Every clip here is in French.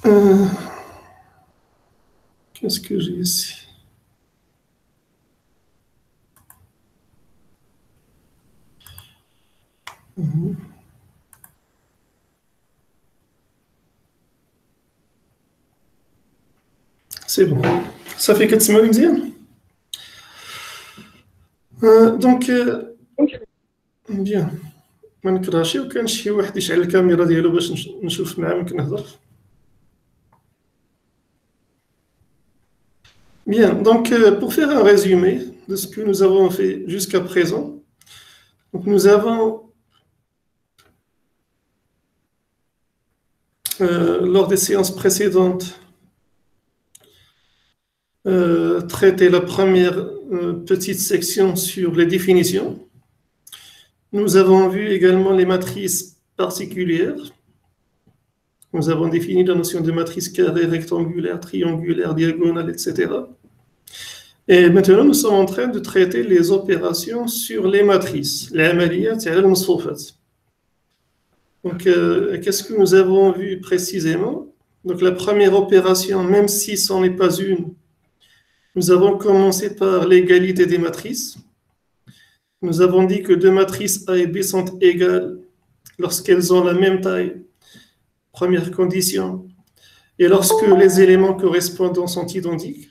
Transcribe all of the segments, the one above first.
Euh, Qu'est-ce que j'ai ici? C'est bon. Ça fait 4 semaines. Donc, bien. ما نكرهش وكان شي واحد يشعل الكاميرا ديالو باش نشوف معاه ممكن نهضر. Bien, donc pour faire un résumé de ce que nous avons fait jusqu'à présent, donc nous avons, lors des séances précédentes, traité la première petite section sur les définitions. Nous avons vu également les matrices particulières. Nous avons défini la notion de matrice carrée, rectangulaire, triangulaire, diagonale, etc. Et maintenant, nous sommes en train de traiter les opérations sur les matrices, les amaliyat et les msfoufat. Donc, qu'est-ce que nous avons vu précisément? Donc, la première opération, même si ce n'est pas une, nous avons commencé par l'égalité des matrices. Nous avons dit que deux matrices A et B sont égales lorsqu'elles ont la même taille, première condition, et lorsque les éléments correspondants sont identiques.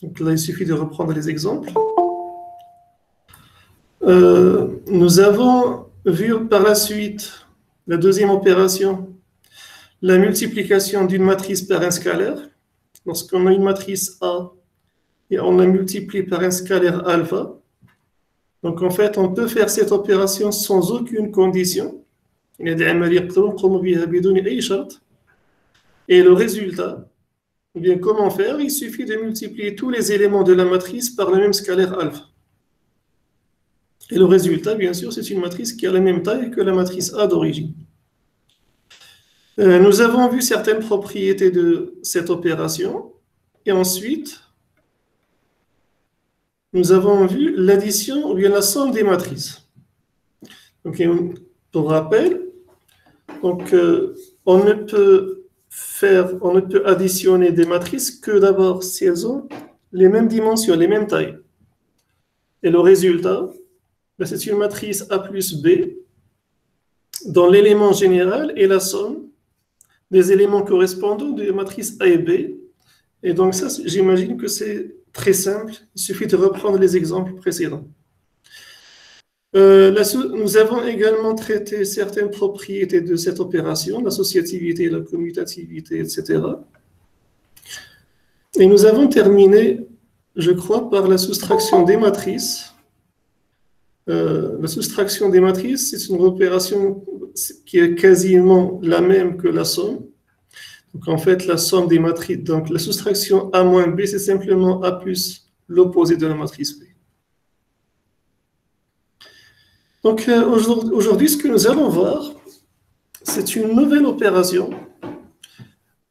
Donc là, il suffit de reprendre les exemples. Nous avons vu par la suite la deuxième opération, la multiplication d'une matrice par un scalaire. Lorsqu'on a une matrice A et on la multiplie par un scalaire alpha, donc en fait, on peut faire cette opération sans aucune condition. Et le résultat, eh bien, comment faire? Il suffit de multiplier tous les éléments de la matrice par le même scalaire alpha. Et le résultat, bien sûr, c'est une matrice qui a la même taille que la matrice A d'origine. Nous avons vu certaines propriétés de cette opération. Et ensuite, nous avons vu l'addition ou bien la somme des matrices. Donc, pour rappel, donc, on ne peut additionner des matrices que d'abord si elles ont les mêmes dimensions, les mêmes tailles. Et le résultat, ben, c'est une matrice A plus B dont l'élément général est la somme des éléments correspondants des matrices A et B. Et donc ça, j'imagine que c'est très simple. Il suffit de reprendre les exemples précédents. Nous avons également traité certaines propriétés de cette opération, l'associativité, la commutativité, etc. Et nous avons terminé, je crois, par la soustraction des matrices. La soustraction des matrices, c'est une opération qui est quasiment la même que la somme. Donc en fait, la somme des matrices, donc la soustraction A moins B, c'est simplement A plus l'opposé de la matrice B. Donc aujourd'hui, ce que nous allons voir, c'est une nouvelle opération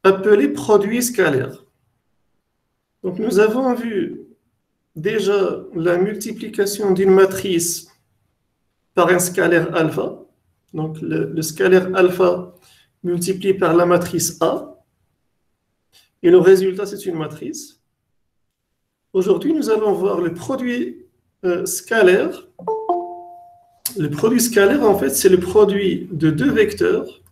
appelée produit scalaire. Donc nous avons vu déjà la multiplication d'une matrice par un scalaire alpha. Donc le scalaire alpha multiplié par la matrice A. Et le résultat, c'est une matrice. Aujourd'hui, nous allons voir le produit scalaire. Le produit scalaire, en fait, c'est le produit de deux vecteurs.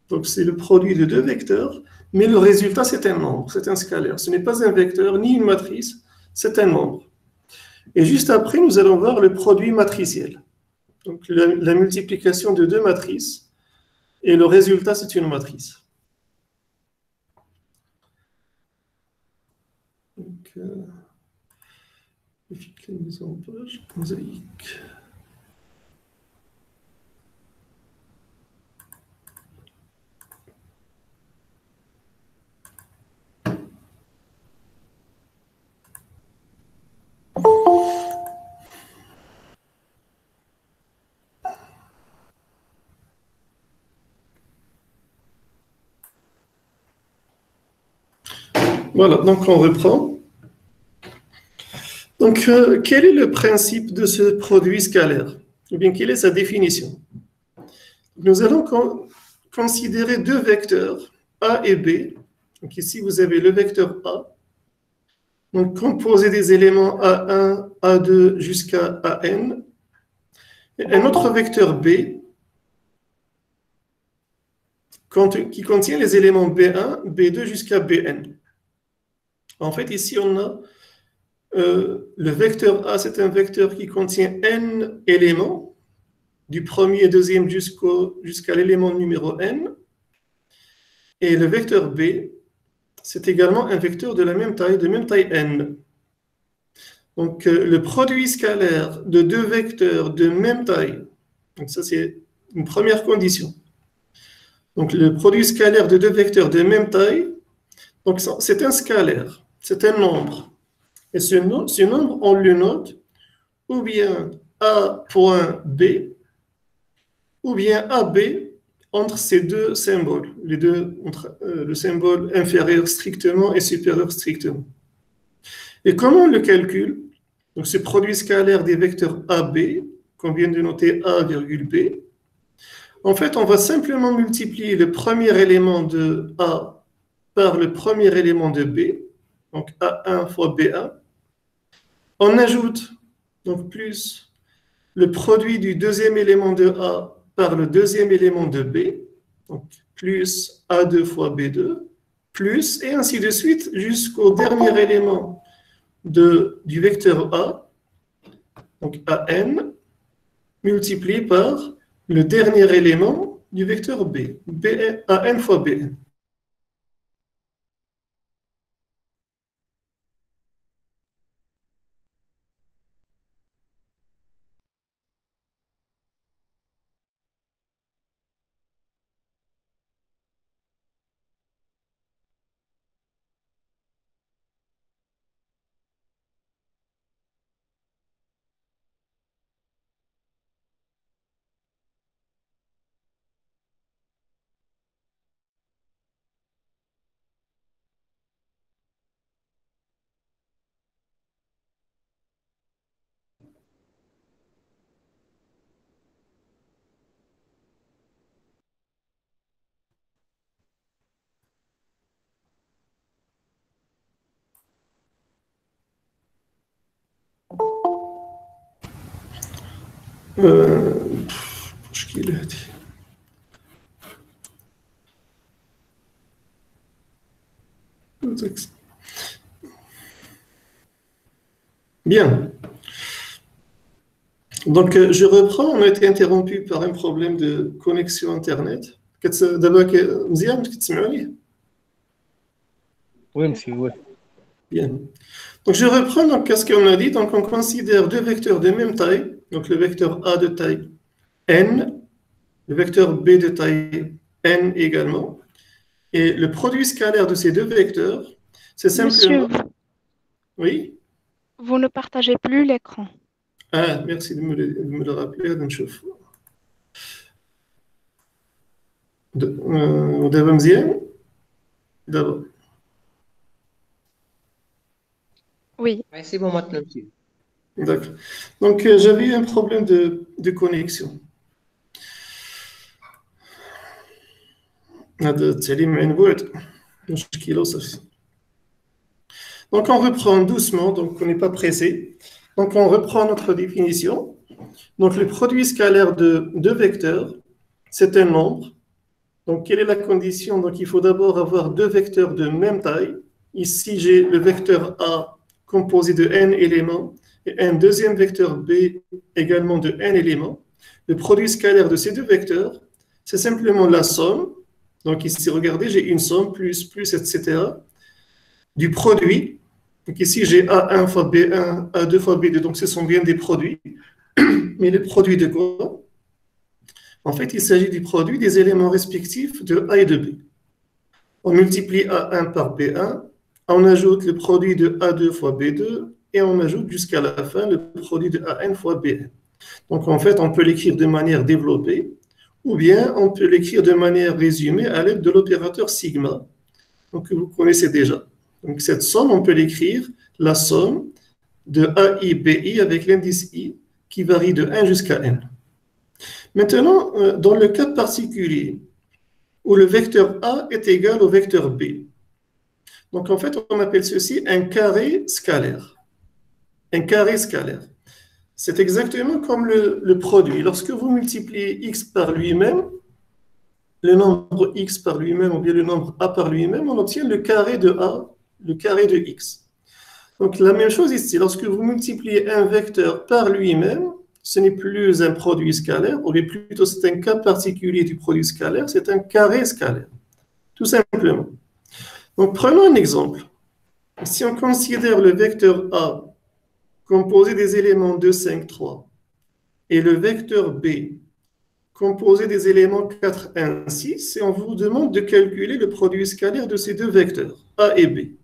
Donc, c'est le produit de deux vecteurs, mais le résultat, c'est un nombre, c'est un scalaire. Ce n'est pas un vecteur ni une matrice, c'est un nombre. Et juste après, nous allons voir le produit matriciel. Donc, la multiplication de deux matrices, et le résultat, c'est une matrice. Donc, la mise en page, mosaïque. Voilà, donc on reprend. Donc, quel est le principe de ce produit scalaire? Ou bien, quelle est sa définition? Nous allons considérer deux vecteurs, A et B. Donc ici, vous avez le vecteur A. Donc, composé des éléments A1, A2 jusqu'à AN. Et un autre vecteur B qui contient les éléments B1, B2 jusqu'à Bn. En fait, ici, on a le vecteur A, c'est un vecteur qui contient n éléments, du premier et deuxième jusqu'à l'élément numéro n. Et le vecteur B, c'est également un vecteur de même taille n. Donc, le produit scalaire de deux vecteurs de même taille, donc ça c'est une première condition. Donc, le produit scalaire de deux vecteurs de même taille, donc c'est un scalaire, c'est un nombre. Et ce nombre, on le note ou bien A point B, ou bien AB entre ces deux symboles, les deux, entre le symbole inférieur strictement et supérieur strictement. Et comment on le calcule? Donc, ce produit scalaire des vecteurs AB, qu'on vient de noter A, B, en fait, on va simplement multiplier le premier élément de A par le premier élément de B, donc A1 fois B1. On ajoute donc plus le produit du deuxième élément de A par le deuxième élément de B, donc plus A2 fois B2, plus, et ainsi de suite, jusqu'au dernier élément du vecteur A, donc AN, multiplié par le dernier élément du vecteur B, AN fois BN. Bien. Donc, je reprends. On a été interrompu par un problème de connexion Internet. D'abord, مزيان تسمعوني؟ Oui, monsieur, oui. Bien. Donc, je reprends. Donc, qu'est-ce qu'on a dit? Donc, on considère deux vecteurs de même taille. Donc, le vecteur A de taille n, le vecteur B de taille n également. Et le produit scalaire de ces deux vecteurs, c'est simplement... Monsieur, Oui? vous ne partagez plus l'écran. Ah, merci de me le rappeler. ودابا مزيان؟ دابا. Oui. C'est bon maintenant, monsieur. D'accord. Donc, j'avais un problème de connexion. هذا التعليم عن بعد مشكلة وصافي. Donc, on reprend doucement, donc on n'est pas pressé. Donc, on reprend notre définition. Donc, le produit scalaire de deux vecteurs, c'est un nombre. Donc, quelle est la condition? Donc, il faut d'abord avoir deux vecteurs de même taille. Ici, j'ai le vecteur A composé de n éléments et un deuxième vecteur B également de n éléments. Le produit scalaire de ces deux vecteurs, c'est simplement la somme. Donc, ici, regardez, j'ai une somme, plus, etc. du produit. Donc, ici, j'ai A1 fois B1, A2 fois B2. Donc, ce sont bien des produits. Mais les produits de quoi? En fait, il s'agit du produit des éléments respectifs de A et de B. On multiplie A1 par B1, on ajoute le produit de A2 fois B2, et on ajoute jusqu'à la fin le produit de AN fois BN. Donc, en fait, on peut l'écrire de manière développée, ou bien on peut l'écrire de manière résumée à l'aide de l'opérateur sigma, donc, que vous connaissez déjà. Donc, cette somme, on peut l'écrire, la somme de AI, BI avec l'indice I qui varie de 1 jusqu'à N. Maintenant, dans le cas particulier, où le vecteur A est égal au vecteur B. Donc, en fait, on appelle ceci un carré scalaire. Un carré scalaire. C'est exactement comme le produit. Lorsque vous multipliez x par lui-même, le nombre x par lui-même ou bien le nombre a par lui-même, on obtient le carré de a, le carré de x. Donc, la même chose ici. Lorsque vous multipliez un vecteur par lui-même, ce n'est plus un produit scalaire, ou bien plutôt c'est un cas particulier du produit scalaire, c'est un carré scalaire. Tout simplement. Donc, prenons un exemple. Si on considère le vecteur A composé des éléments 2, 5, 3 et le vecteur B composé des éléments 4, 1, 6, et on vous demande de calculer le produit scalaire de ces deux vecteurs, A et B.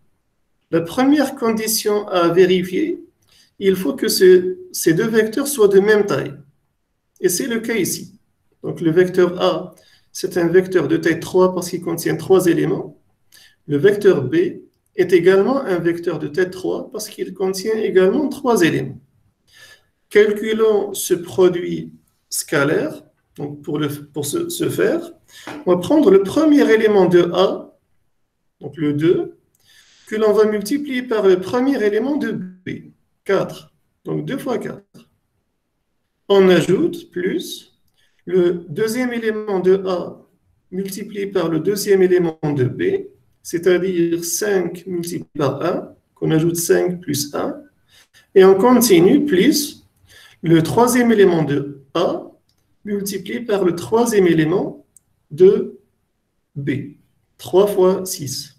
La première condition à vérifier, il faut que ces deux vecteurs soient de même taille. Et c'est le cas ici. Donc le vecteur A, c'est un vecteur de taille 3 parce qu'il contient 3 éléments. Le vecteur B est également un vecteur de taille 3 parce qu'il contient également 3 éléments. Calculons ce produit scalaire. Donc pour ce faire, on va prendre le premier élément de A, donc le 2, que l'on va multiplier par le premier élément de B, 4. Donc 2 fois 4. On ajoute plus le deuxième élément de A multiplié par le deuxième élément de B, c'est-à-dire 5 multiplié par 1, qu'on ajoute 5 plus 1, et on continue plus le troisième élément de A multiplié par le troisième élément de B, 3 fois 6.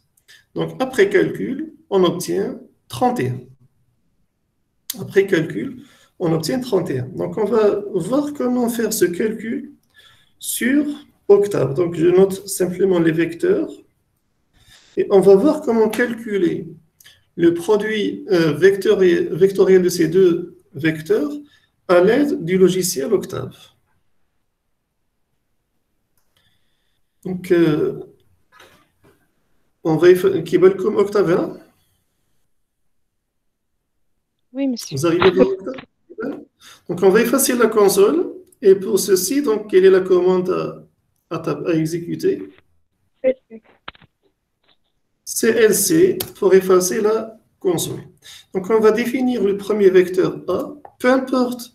Donc, après calcul, on obtient 31. Après calcul, on obtient 31. Donc, on va voir comment faire ce calcul sur Octave. Donc, je note simplement les vecteurs. Et on va voir comment calculer le produit vectoriel de ces deux vecteurs à l'aide du logiciel Octave. Donc, on va effacer comme Octave là. Oui, monsieur. Vous arrivez à voir Octave? Donc, on va effacer la console. Et pour ceci, donc, quelle est la commande à exécuter? CLC pour effacer la console. Donc, on va définir le premier vecteur A. Peu importe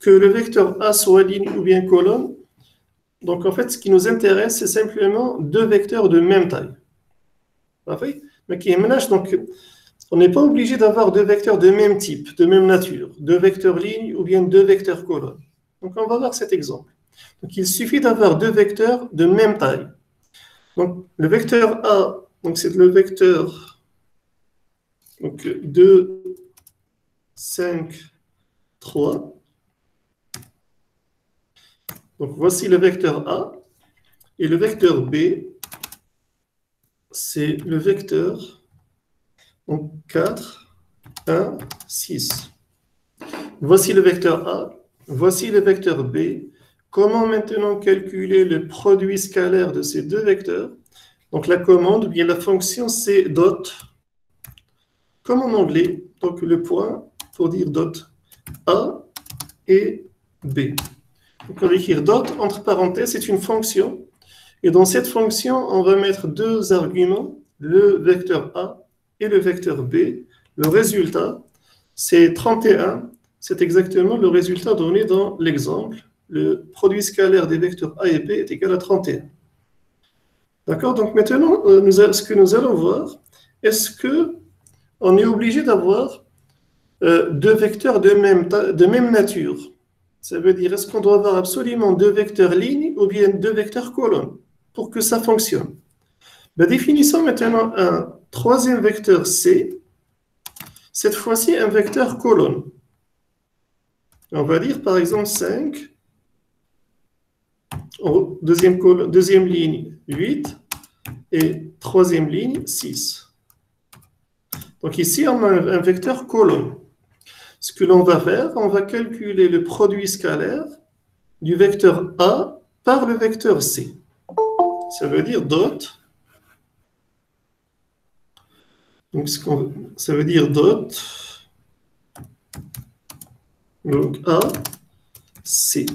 que le vecteur A soit ligne ou bien colonne. Donc, en fait, ce qui nous intéresse, c'est simplement deux vecteurs de même taille. Parfait? Mais qui est donc, on n'est pas obligé d'avoir deux vecteurs de même type, de même nature, deux vecteurs lignes ou bien deux vecteurs colonnes. Donc, on va voir cet exemple. Donc, il suffit d'avoir deux vecteurs de même taille. Donc, le vecteur A, donc c'est le vecteur donc 2, 5, 3. Donc, voici le vecteur A. Et le vecteur B, c'est le vecteur donc 4, 1, 6. Voici le vecteur A. Voici le vecteur B. Comment maintenant calculer le produit scalaire de ces deux vecteurs? Donc, la commande, ou bien la fonction, c'est dot. Comme en anglais, donc le point pour dire dot A et B. Donc, on va écrire dot, entre parenthèses, c'est une fonction. Et dans cette fonction, on va mettre deux arguments, le vecteur A et le vecteur B. Le résultat, c'est 31. C'est exactement le résultat donné dans l'exemple. Le produit scalaire des vecteurs A et B est égal à 31. D'accord? Donc maintenant, ce que nous allons voir, est-ce qu'on est obligé d'avoir deux vecteurs de même nature? Ça veut dire, est-ce qu'on doit avoir absolument deux vecteurs lignes ou bien deux vecteurs colonnes pour que ça fonctionne? Ben, définissons maintenant un troisième vecteur C, cette fois-ci un vecteur colonne. On va dire par exemple 5, deuxième ligne 8 et troisième ligne 6. Donc ici, on a un vecteur colonne. Ce que l'on va faire, on va calculer le produit scalaire du vecteur A par le vecteur C. Ça veut dire dot. Donc, ça veut dire dot. Donc A, C.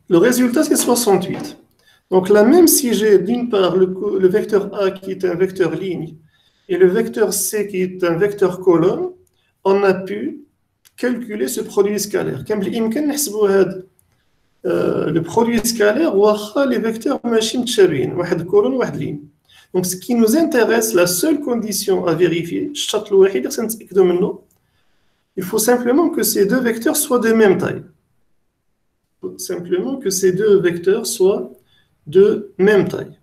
Le résultat, c'est 68. Donc là, même si j'ai d'une part le vecteur A qui est un vecteur ligne et le vecteur C qui est un vecteur colonne, on a pu calculer ce produit scalaire. Comme le produit scalaire, les vecteurs machines chabin, une colonne, une ligne. Donc ce qui nous intéresse, la seule condition à vérifier, il faut simplement que ces deux vecteurs soient de même taille. Il faut simplement que ces deux vecteurs soient de même taille.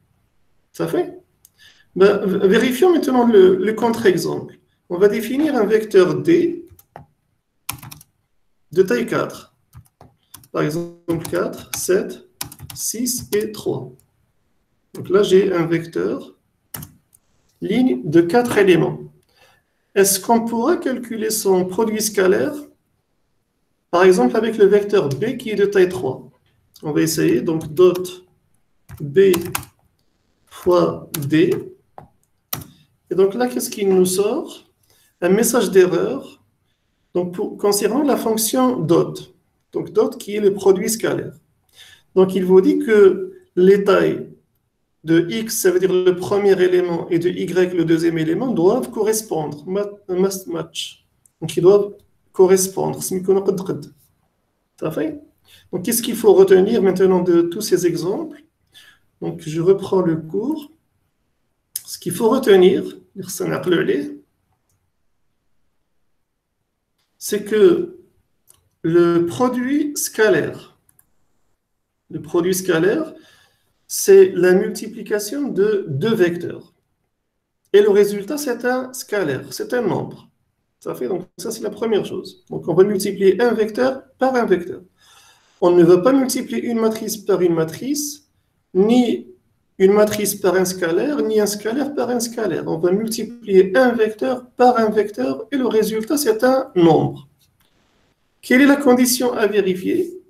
Ça fait? Ben, vérifions maintenant le contre-exemple. On va définir un vecteur D de taille 4. Par exemple, 4, 7, 6 et 3. Donc là, j'ai un vecteur ligne de 4 éléments. Est-ce qu'on pourra calculer son produit scalaire, par exemple, avec le vecteur B qui est de taille 3? On va essayer. Donc, dot B fois D. Et donc là, qu'est-ce qu'il nous sort? Un message d'erreur. Donc, concernant la fonction dot. Donc, dot qui est le produit scalaire. Donc, il vous dit que les tailles de x, ça veut dire le premier élément, et de y, le deuxième élément, doivent correspondre. Must match. Donc, ils doivent correspondre. Ça fait? Donc, qu'est-ce qu'il faut retenir maintenant de tous ces exemples? Donc, je reprends le cours. Ce qu'il faut retenir, c'est que le produit scalaire, c'est la multiplication de deux vecteurs. Et le résultat, c'est un scalaire, c'est un nombre. Ça fait, donc ça, c'est la première chose. Donc, on va multiplier un vecteur par un vecteur. On ne va pas multiplier une matrice par une matrice, ni une matrice par un scalaire, ni un scalaire par un scalaire. On va multiplier un vecteur par un vecteur, et le résultat, c'est un nombre. Quelle est la condition à vérifier?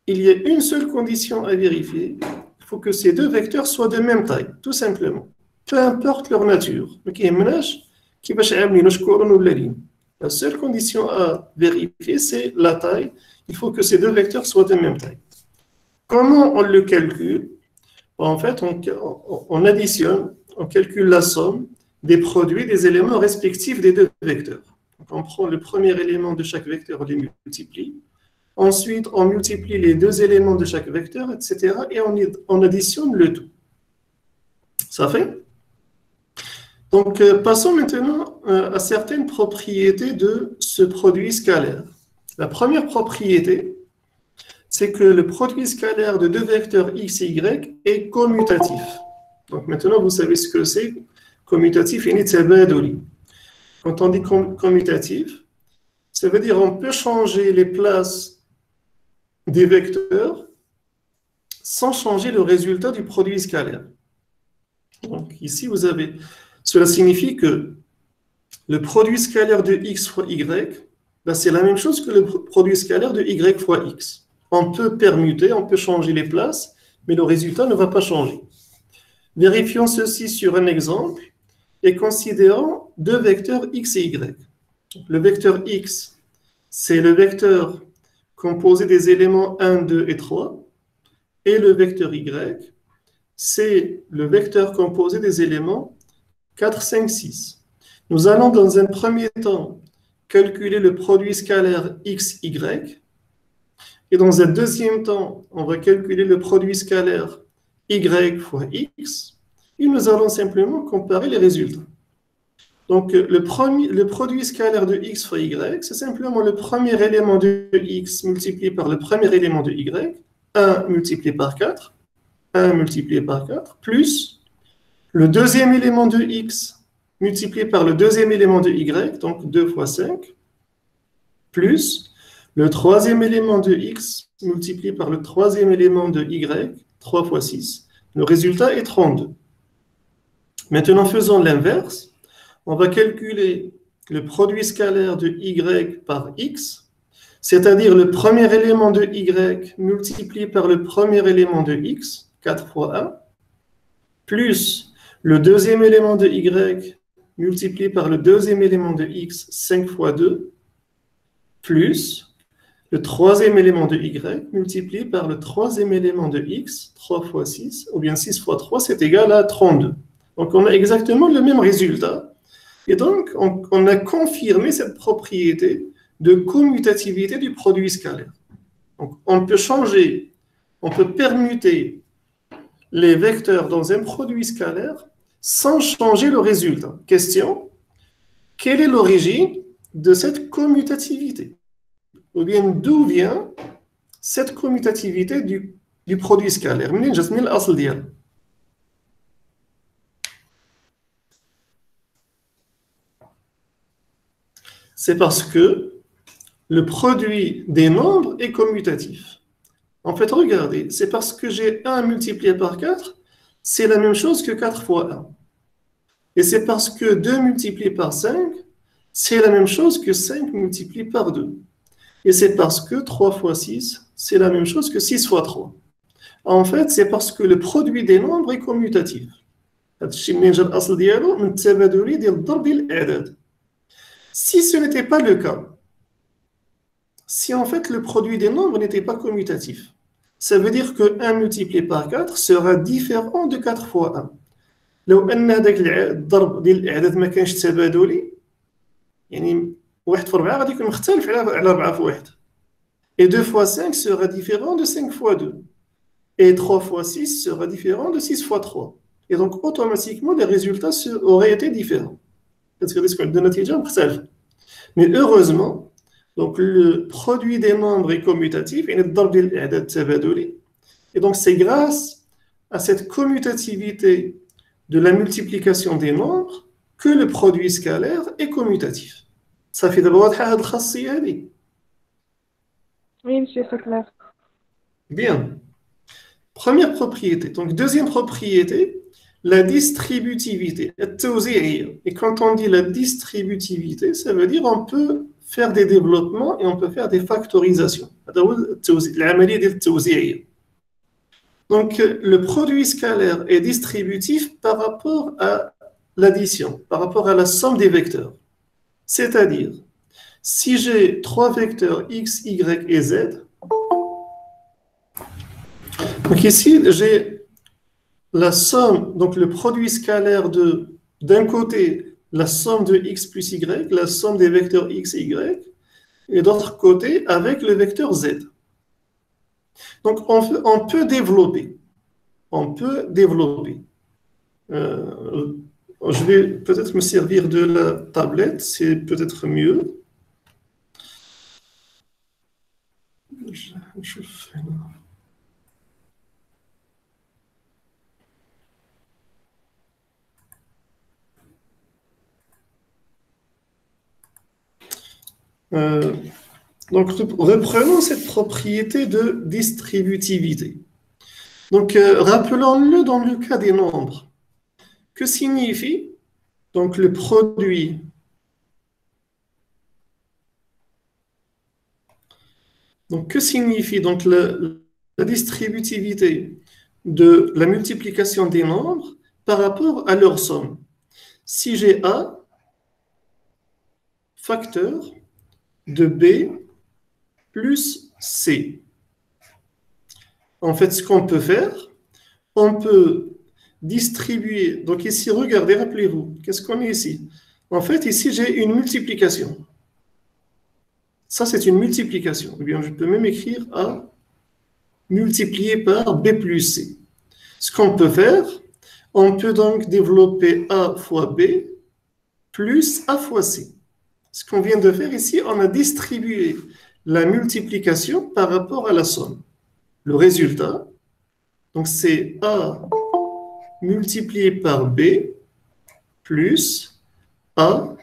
Il y a une seule condition à vérifier. Il faut que ces deux vecteurs soient de même taille, tout simplement. Peu importe leur nature. La seule condition à vérifier, c'est la taille. Il faut que ces deux vecteurs soient de même taille. Comment on le calcule? En fait, on additionne, on calcule la somme des produits des éléments respectifs des deux vecteurs. Donc, on prend le premier élément de chaque vecteur, on les multiplie. Ensuite, on multiplie les deux éléments de chaque vecteur, etc. Et on additionne le tout. Ça fait? Donc, passons maintenant à certaines propriétés de ce produit scalaire. La première propriété, c'est que le produit scalaire de deux vecteurs x et y est commutatif. Donc, maintenant, vous savez ce que c'est. Commutatif, quand on dit commutatif, ça veut dire qu'on peut changer les places des vecteurs sans changer le résultat du produit scalaire. Donc ici, vous avez... Cela signifie que le produit scalaire de x fois y, ben c'est la même chose que le produit scalaire de y fois x. On peut permuter, on peut changer les places, mais le résultat ne va pas changer. Vérifions ceci sur un exemple et considérons deux vecteurs x et y. Le vecteur x, c'est le vecteur composé des éléments 1, 2 et 3. Et le vecteur y, c'est le vecteur composé des éléments 4, 5, 6. Nous allons dans un premier temps calculer le produit scalaire x, y. Et dans un deuxième temps, on va calculer le produit scalaire y fois x. Et nous allons simplement comparer les résultats. Donc, le produit scalaire de x fois y, c'est simplement le premier élément de x multiplié par le premier élément de y, 1 multiplié par 4, 1 multiplié par 4, plus le deuxième élément de x multiplié par le deuxième élément de y, donc 2 fois 5, plus le troisième élément de x multiplié par le troisième élément de y, 3 fois 6. Le résultat est 32. Maintenant, faisons l'inverse. On va calculer le produit scalaire de y par x, c'est-à-dire le premier élément de y multiplié par le premier élément de x, 4 fois 1, plus le deuxième élément de y multiplié par le deuxième élément de x, 5 fois 2, plus le troisième élément de y multiplié par le troisième élément de x, 3 fois 6, ou bien 6 fois 3, c'est égal à 32. Donc on a exactement le même résultat. Et donc on a confirmé cette propriété de commutativité du produit scalaire. Donc on peut changer, on peut permuter les vecteurs dans un produit scalaire sans changer le résultat. Question, quelle est l'origine de cette commutativité? Ou bien d'où vient cette commutativité du produit scalaire? C'est parce que le produit des nombres est commutatif. En fait, regardez, c'est parce que j'ai 1 multiplié par 4, c'est la même chose que 4 fois 1. Et c'est parce que 2 multiplié par 5, c'est la même chose que 5 multiplié par 2. Et c'est parce que 3 fois 6, c'est la même chose que 6 fois 3. En fait, c'est parce que le produit des nombres est commutatif. Si ce n'était pas le cas, si en fait le produit des nombres n'était pas commutatif, ça veut dire que 1 multiplié par 4 sera différent de 4 fois 1. لو ان هذاك الضرب ديال الاعداد ما كانش تبادلي يعني 1 في 4 غادي يكون مختلف على 4 في 1. Et 2 fois 5 sera différent de 5 fois 2. Et 3 fois 6 sera différent de 6 fois 3. Et donc automatiquement les résultats auraient été différents. Parce que risque de نتيجة مختلفة. Mais heureusement, donc le produit des nombres est commutatif, et الضرب ديال الاعداد تبادلي. Et donc c'est grâce à cette commutativité de la multiplication des nombres que le produit scalaire est commutatif. Ça fait d'abord هذه الخاصية هذه. Oui, monsieur, c'est clair. Bien. Première propriété. Donc deuxième propriété, la distributivité. Et quand on dit la distributivité, ça veut dire on peut faire des développements et on peut faire des factorisations. العملية ديال التوزيعية. Donc, le produit scalaire est distributif par rapport à l'addition, par rapport à la somme des vecteurs. C'est-à-dire, si j'ai 3 vecteurs x, y et z, donc ici, j'ai la somme, donc le produit scalaire d'un côté, la somme de x plus y, la somme des vecteurs x et y, et d'autre côté, avec le vecteur z. Donc, on peut développer. Je vais peut-être me servir de la tablette, c'est peut-être mieux. Je fais là. Donc, reprenons cette propriété de distributivité. Donc, rappelons-le dans le cas des nombres. Que signifie donc le produit Donc, que signifie donc la distributivité de la multiplication des nombres par rapport à leur somme? Si j'ai A facteur de B plus C. En fait, ce qu'on peut faire, on peut distribuer. Donc ici, regardez, rappelez-vous, qu'est-ce qu'on a ici? En fait, ici, j'ai une multiplication. Ça, c'est une multiplication. Eh bien, je peux même écrire A multiplié par B plus C. Ce qu'on peut faire, on peut donc développer A fois B plus A fois C. Ce qu'on vient de faire ici, on a distribué la multiplication par rapport à la somme. Le résultat, donc c'est A multiplié par B plus A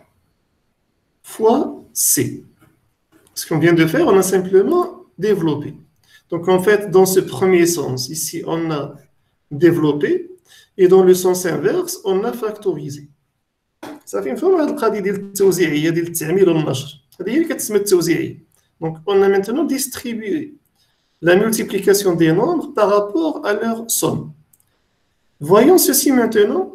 fois C. Ce qu'on vient de faire, on a simplement développé. Donc en fait, dans ce premier sens, ici, on a développé, et dans le sens inverse, on a factorisé. Ça fait une forme de القضيه ديال التوزيعيه ديال التعمير والنشر. هذه هي اللي كتسمى التوزيعيه. Donc on a maintenant distribué la multiplication des nombres par rapport à leur somme. Voyons ceci maintenant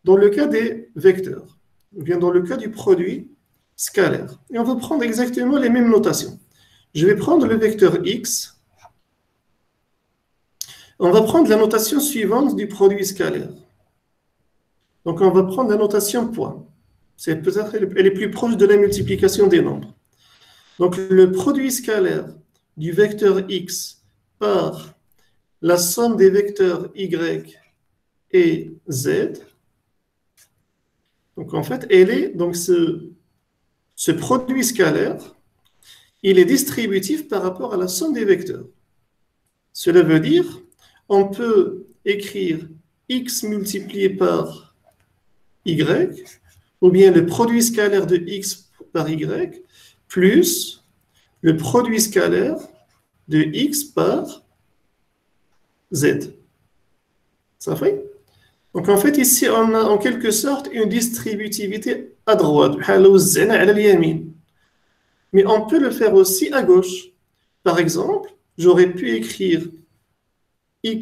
dans le cas des vecteurs, ou bien dans le cas du produit scalaire. Et on va prendre exactement les mêmes notations. Je vais prendre le vecteur x. On va prendre la notation suivante du produit scalaire. Donc, on va prendre la notation point. Peut-être elle est plus proche de la multiplication des nombres. Donc, le produit scalaire du vecteur x par la somme des vecteurs y et z. Donc, en fait, ce produit scalaire, il est distributif par rapport à la somme des vecteurs. Cela veut dire, on peut écrire x multiplié par y, ou bien le produit scalaire de x par y, plus le produit scalaire de x par z. Ça fait? Donc en fait, ici, on a en quelque sorte une distributivité à droite. Mais on peut le faire aussi à gauche. Par exemple, j'aurais pu écrire y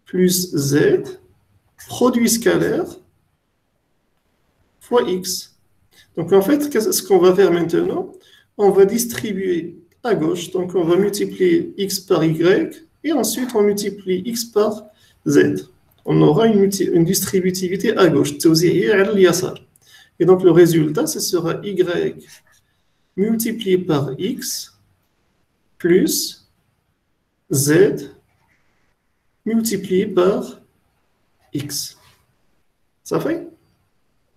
plus z, produit scalaire, fois x. Donc en fait, ce qu'on va faire maintenant, on va distribuer à gauche. Donc on va multiplier x par y, et ensuite on multiplie x par z. On aura une distributivité à gauche. Et donc le résultat, ce sera y multiplié par x plus z multiplié par x. Ça fait?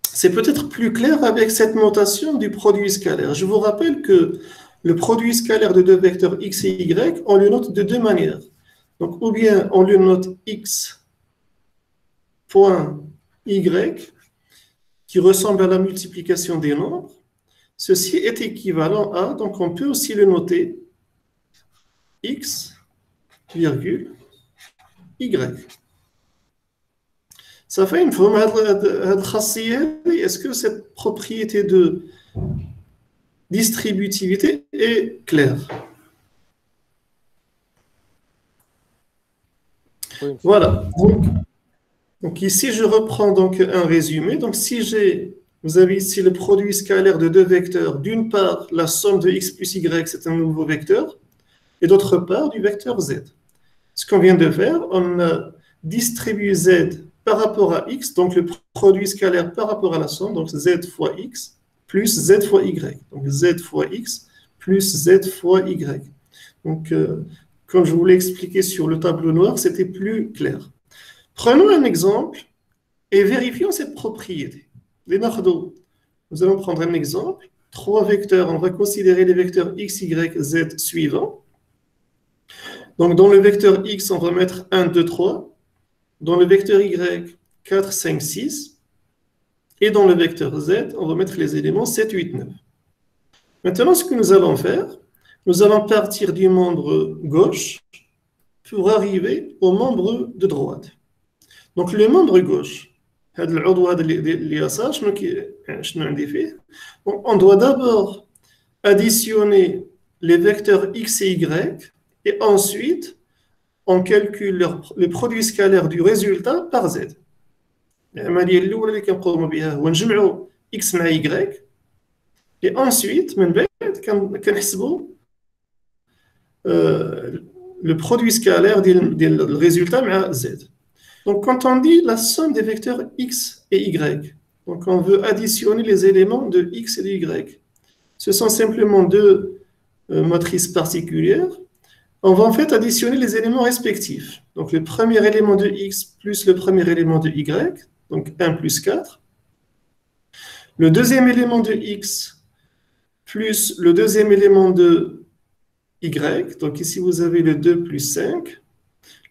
C'est peut-être plus clair avec cette notation du produit scalaire. Je vous rappelle que le produit scalaire de deux vecteurs x et y, on le note de deux manières. Donc, ou bien on le note x point y, qui ressemble à la multiplication des nombres. Ceci est équivalent à, donc on peut aussi le noter, x, virgule, y. Ça fait une forme. Est-ce que cette propriété de distributivité est claire? Oui, voilà. Donc ici, je reprends donc un résumé. Donc vous avez ici le produit scalaire de deux vecteurs. D'une part, la somme de x plus y, c'est un nouveau vecteur. Et d'autre part, du vecteur z. Ce qu'on vient de faire, on a distribué z par rapport à x, donc le produit scalaire par rapport à la somme, donc z fois x, plus z fois y. Donc z fois x plus z fois y. Donc, comme je vous l'ai expliqué sur le tableau noir, c'était plus clair. Prenons un exemple et vérifions cette propriété. Nous allons prendre un exemple. Trois vecteurs, on va considérer les vecteurs x, y, z suivants. Donc, dans le vecteur x, on va mettre 1, 2, 3. Dans le vecteur y, 4, 5, 6. Et dans le vecteur z, on va mettre les éléments 7, 8, 9. Maintenant, ce que nous allons faire, nous allons partir du membre gauche pour arriver au membre de droite. Donc, le membre gauche, on doit d'abord additionner les vecteurs x et y, et ensuite, on calcule le produit scalaire du résultat par z. العملية الأولى اللي كنقوموا بها هو نجمعوا x مع y, et ensuite من بعد كنحسبوا le produit scalaire ديال الريزولتا مع z. Donc quand on dit la somme des vecteurs x et y, donc on veut additionner les éléments de x et de y. Ce sont simplement deux matrices particulières. On va en fait additionner les éléments respectifs. Donc le premier élément de x plus le premier élément de y, donc 1 plus 4. Le deuxième élément de x plus le deuxième élément de y, donc ici vous avez le 2 plus 5.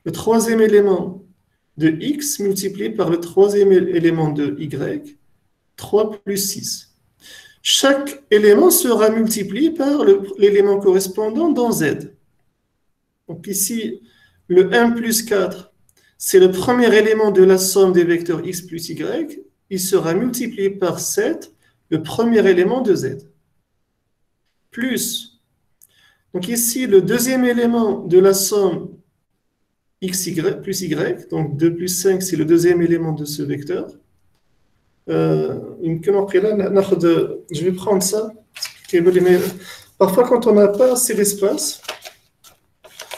Le troisième élément de x multiplié par le troisième élément de y, 3 plus 6. Chaque élément sera multiplié par l'élément correspondant dans z. Donc ici, le 1 plus 4, c'est le premier élément de la somme des vecteurs x plus y. Il sera multiplié par 7, le premier élément de z. Plus, donc ici, le deuxième élément de la somme xy plus y, donc 2 plus 5, c'est le deuxième élément de ce vecteur. Je vais prendre ça, Mais parfois, quand on n'a pas assez d'espace,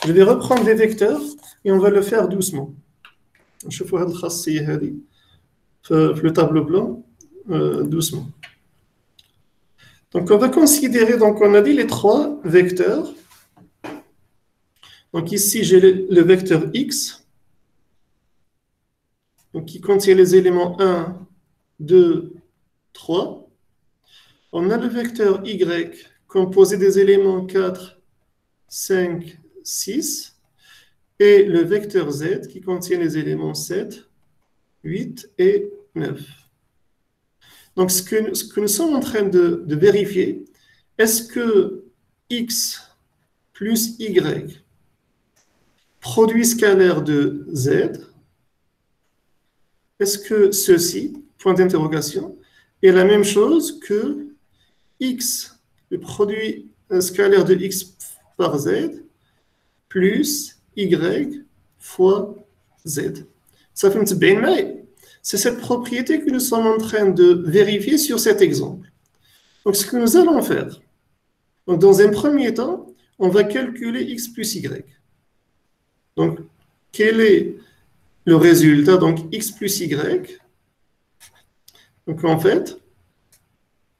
je vais reprendre les vecteurs et on va le faire doucement. Je vais le tableau blanc, doucement. Donc, on va considérer, donc on a dit les trois vecteurs. Donc ici, j'ai le vecteur x, donc qui contient les éléments 1, 2, 3. On a le vecteur y composé des éléments 4, 5, 6. Et le vecteur z qui contient les éléments 7, 8 et 9. Donc ce que nous sommes en train de vérifier, est-ce que x plus y produit scalaire de z? Est-ce que ceci, point d'interrogation, est la même chose que x, le produit scalaire de x par z, plus y fois z? Ça fait une petite mais c'est cette propriété que nous sommes en train de vérifier sur cet exemple. Donc, ce que nous allons faire, donc dans un premier temps, on va calculer x plus y. Donc, quel est le résultat? Donc, x plus y. Donc, en fait,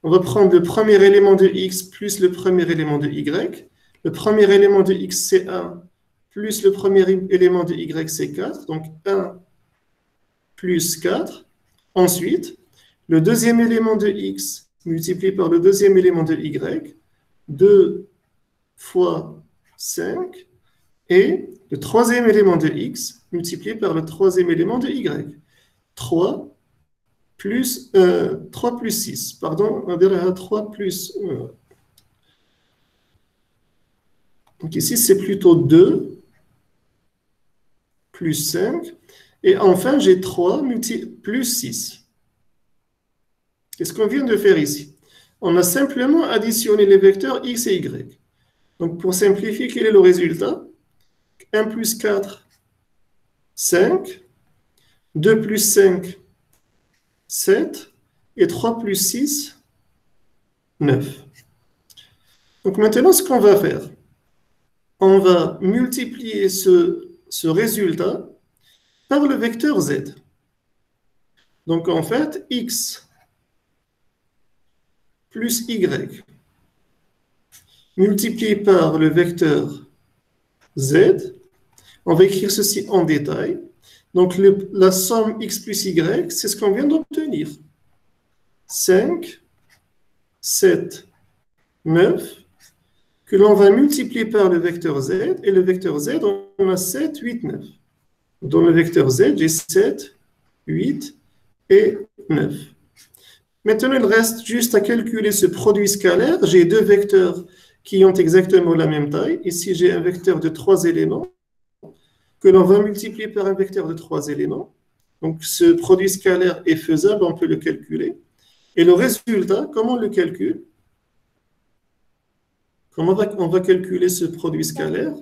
on va prendre le premier élément de x plus le premier élément de y. Le premier élément de x, c'est 1, plus le premier élément de y, c'est 4. Donc, 1 plus 4. Ensuite, le deuxième élément de x multiplié par le deuxième élément de y, 2 fois 5. Et le troisième élément de x multiplié par le troisième élément de y. 3 plus 6. Pardon, on dirait 3 plus... donc ici, c'est plutôt 2 plus 5. Et enfin, j'ai 3 plus 6. Qu'est-ce qu'on vient de faire ici? On a simplement additionné les vecteurs x et y. Donc, pour simplifier, quel est le résultat? 1 plus 4, 5. 2 plus 5, 7. Et 3 plus 6, 9. Donc, maintenant, ce qu'on va faire, on va multiplier ce résultat par le vecteur z. Donc, en fait, x plus y multiplié par le vecteur z. On va écrire ceci en détail. Donc, la somme x plus y, c'est ce qu'on vient d'obtenir. 5, 7, 9, que l'on va multiplier par le vecteur z. Et le vecteur z, on a 7, 8, 9. Dans le vecteur z, j'ai 7, 8 et 9. Maintenant, il reste juste à calculer ce produit scalaire. J'ai deux vecteurs qui ont exactement la même taille. Ici, j'ai un vecteur de 3 éléments que l'on va multiplier par un vecteur de 3 éléments. Donc, ce produit scalaire est faisable, on peut le calculer. Et le résultat, comment on le calcule? Comment on va calculer ce produit scalaire?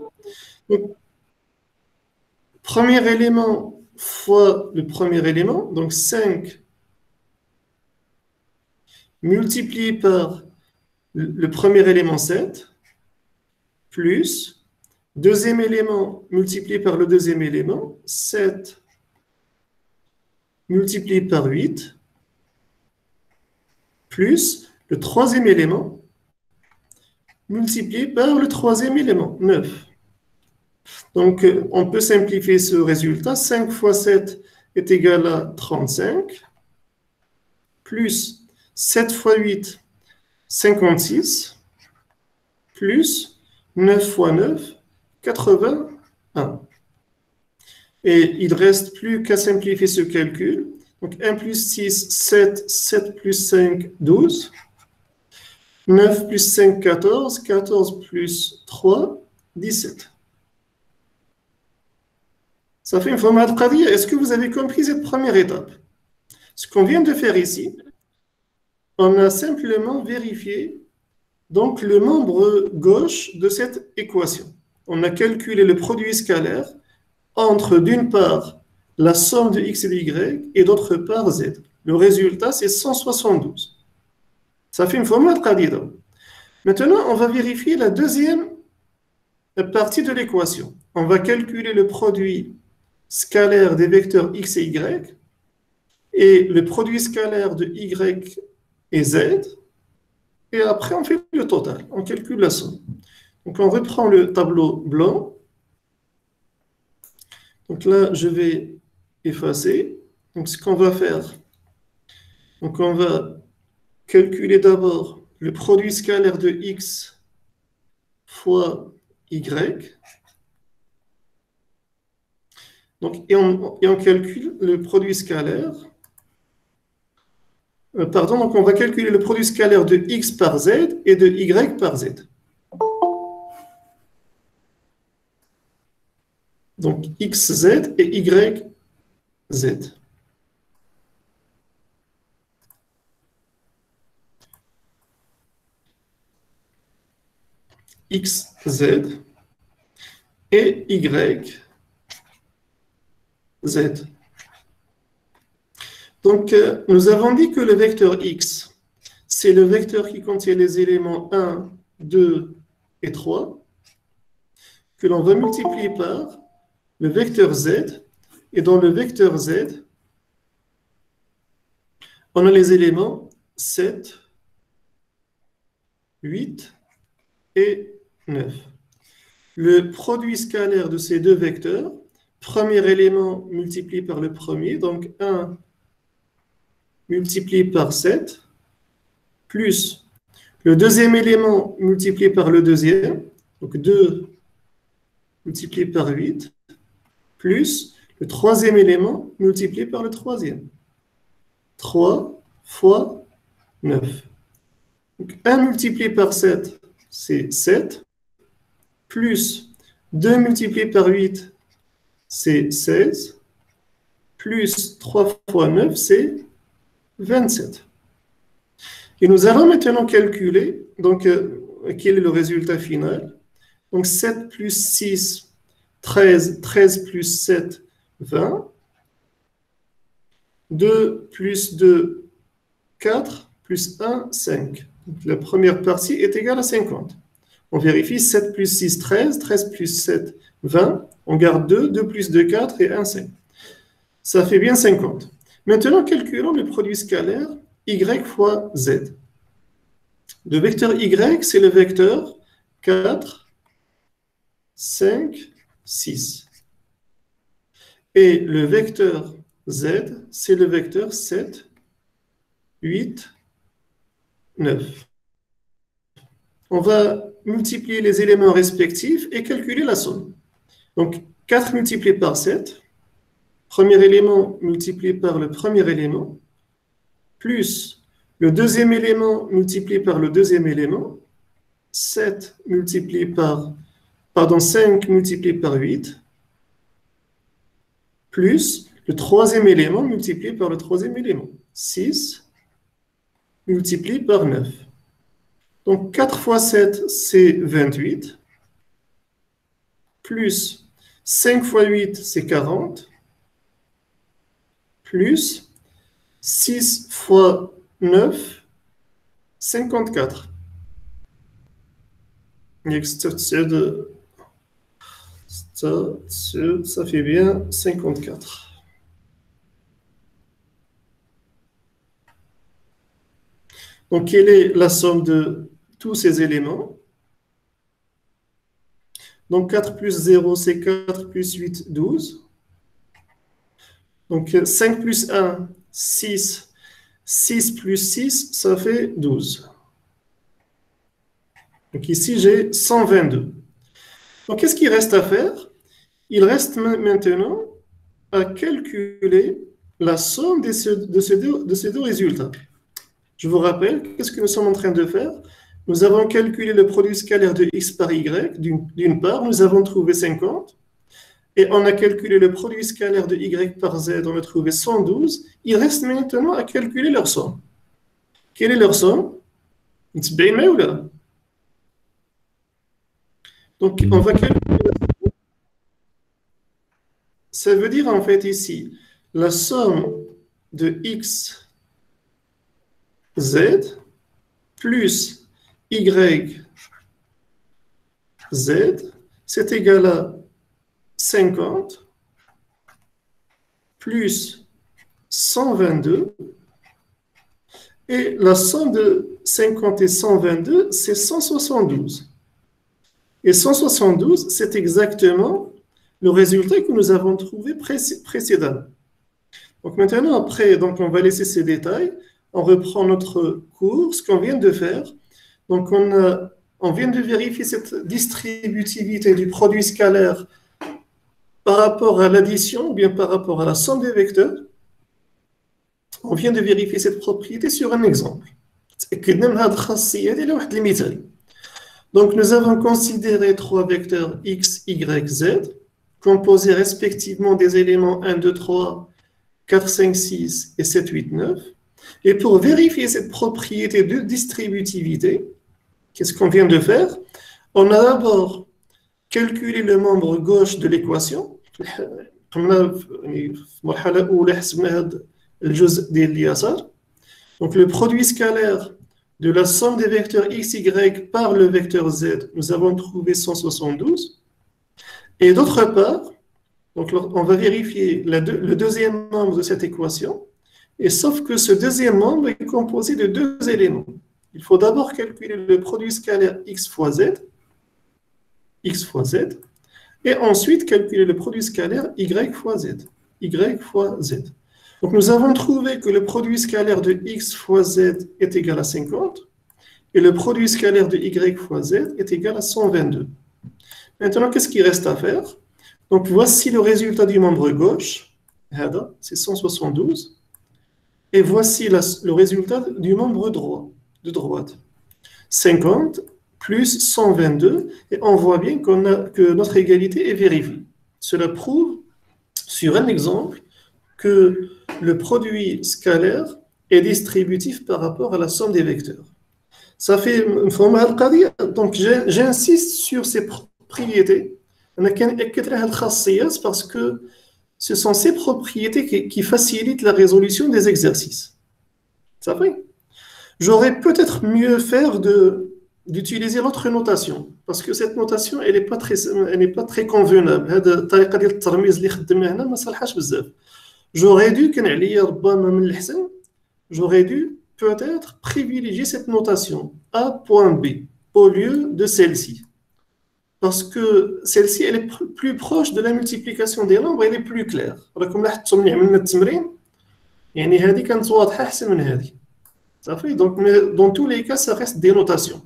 Donc, premier élément fois le premier élément, donc 5 multiplié par le premier élément 7, plus deuxième élément multiplié par le deuxième élément, 7 multiplié par 8, plus le troisième élément multiplié par le troisième élément, 9. Donc, on peut simplifier ce résultat. 5 fois 7 est égal à 35, plus 7 fois 8, 56, plus 9 fois 9, 81. Et il ne reste plus qu'à simplifier ce calcul. Donc, 1 plus 6, 7, 7 plus 5, 12. 9 plus 5, 14. 14 plus 3, 17. Ça fait une forme de qadia. Est-ce que vous avez compris cette première étape? Ce qu'on vient de faire ici, on a simplement vérifié donc le membre gauche de cette équation. On a calculé le produit scalaire entre, d'une part, la somme de x et de y, et d'autre part, z. Le résultat, c'est 172. Ça fait une formule qadida. Maintenant, on va vérifier la deuxième partie de l'équation. On va calculer le produit scalaire des vecteurs x et y et le produit scalaire de y et z. Et après, on fait le total. On calcule la somme. Donc, on reprend le tableau blanc. Donc là, je vais effacer. Donc, ce qu'on va faire, donc on va calculer d'abord le produit scalaire de x fois y. Donc, et on calcule le produit scalaire. Pardon, donc on va calculer le produit scalaire de x par z et de y par z. Donc, xz et yz. xz et yz. Donc, nous avons dit que le vecteur x, c'est le vecteur qui contient les éléments 1, 2 et 3, que l'on va multiplier par le vecteur z. Et dans le vecteur z, on a les éléments 7, 8 et 9. Le produit scalaire de ces deux vecteurs, premier élément multiplié par le premier, donc 1 multiplié par 7, plus le deuxième élément multiplié par le deuxième, donc 2 multiplié par 8, plus le troisième élément multiplié par le troisième. 3 fois 9. Donc 1 multiplié par 7, c'est 7, plus 2 multiplié par 8, c'est 16, plus 3 fois 9, c'est 27. Et nous allons maintenant calculer, donc, quel est le résultat final. Donc 7 plus 6, 13, 13 plus 7, 20. 2 plus 2, 4, plus 1, 5. Donc, la première partie est égale à 50. On vérifie 7 plus 6, 13, 13 plus 7, 20. On garde 2, 2 plus 2, 4 et 1, 5. Ça fait bien 50. Maintenant, calculons le produit scalaire y fois z. Le vecteur y, c'est le vecteur 4, 5, 6. Et le vecteur z, c'est le vecteur 7, 8, 9. On va multiplier les éléments respectifs et calculer la somme. Donc, 4 multiplié par 7, premier élément multiplié par le premier élément, plus le deuxième élément multiplié par le deuxième élément, 5 multiplié par 8, plus le troisième élément multiplié par le troisième élément, 6 multiplié par 9. Donc 4 fois 7, c'est 28, plus 5 fois 8, c'est 40, plus 6 fois 9, 54. Ça fait bien 54. Donc, quelle est la somme de tous ces éléments? Donc, 4 plus 0, c'est 4 plus 8, 12. Donc, 5 plus 1, 6. 6 plus 6, ça fait 12. Donc, ici, j'ai 122. Donc, qu'est-ce qu'il reste à faire? Il reste maintenant à calculer la somme de ces deux résultats. Je vous rappelle, qu'est-ce que nous sommes en train de faire? Nous avons calculé le produit scalaire de x par y, d'une part, nous avons trouvé 50, et on a calculé le produit scalaire de y par z, on a trouvé 112. Il reste maintenant à calculer leur somme. Quelle est leur somme? Donc, on va calculer. Ça veut dire en fait ici, la somme de x, z, plus Y, Z, c'est égal à 50 plus 122. Et la somme de 50 et 122, c'est 172. Et 172, c'est exactement le résultat que nous avons trouvé précédemment. Donc maintenant, après, donc on va laisser ces détails. On reprend notre cours, ce qu'on vient de faire. Donc on vient de vérifier cette distributivité du produit scalaire par rapport à l'addition ou bien par rapport à la somme des vecteurs. On vient de vérifier cette propriété sur un exemple. Donc nous avons considéré trois vecteurs x, y, z, composés respectivement des éléments 1, 2, 3, 4, 5, 6 et 7, 8, 9. Et pour vérifier cette propriété de distributivité, qu'est-ce qu'on vient de faire? On a d'abord calculé le membre gauche de l'équation. Donc le produit scalaire de la somme des vecteurs x, y par le vecteur z, nous avons trouvé 172. Et d'autre part, donc on va vérifier le deuxième membre de cette équation, et sauf que ce deuxième membre est composé de deux éléments. Il faut d'abord calculer le produit scalaire x fois z, et ensuite calculer le produit scalaire y fois z. Donc nous avons trouvé que le produit scalaire de x fois z est égal à 50 et le produit scalaire de y fois z est égal à 122. Maintenant, qu'est-ce qu'il reste à faire? Donc voici le résultat du membre gauche, c'est 172, et voici le résultat du membre droit, de droite, 50 plus 122, et on voit bien que notre égalité est vérifiée. Cela prouve, sur un exemple, que le produit scalaire est distributif par rapport à la somme des vecteurs. Ça fait une forme al-qadiyya. Donc j'insiste sur ces propriétés. Parce que ce sont ces propriétés qui facilitent la résolution des exercices. Ça fait. J'aurais peut-être mieux faire d'utiliser l'autre notation, parce que cette notation, elle n'est pas très convenable. J'aurais dû peut-être privilégier cette notation A.B au lieu de celle-ci. Parce que celle-ci, elle est plus proche de la multiplication des nombres, elle est plus claire. Comme ça fait. Donc, mais dans tous les cas, ça reste des notations.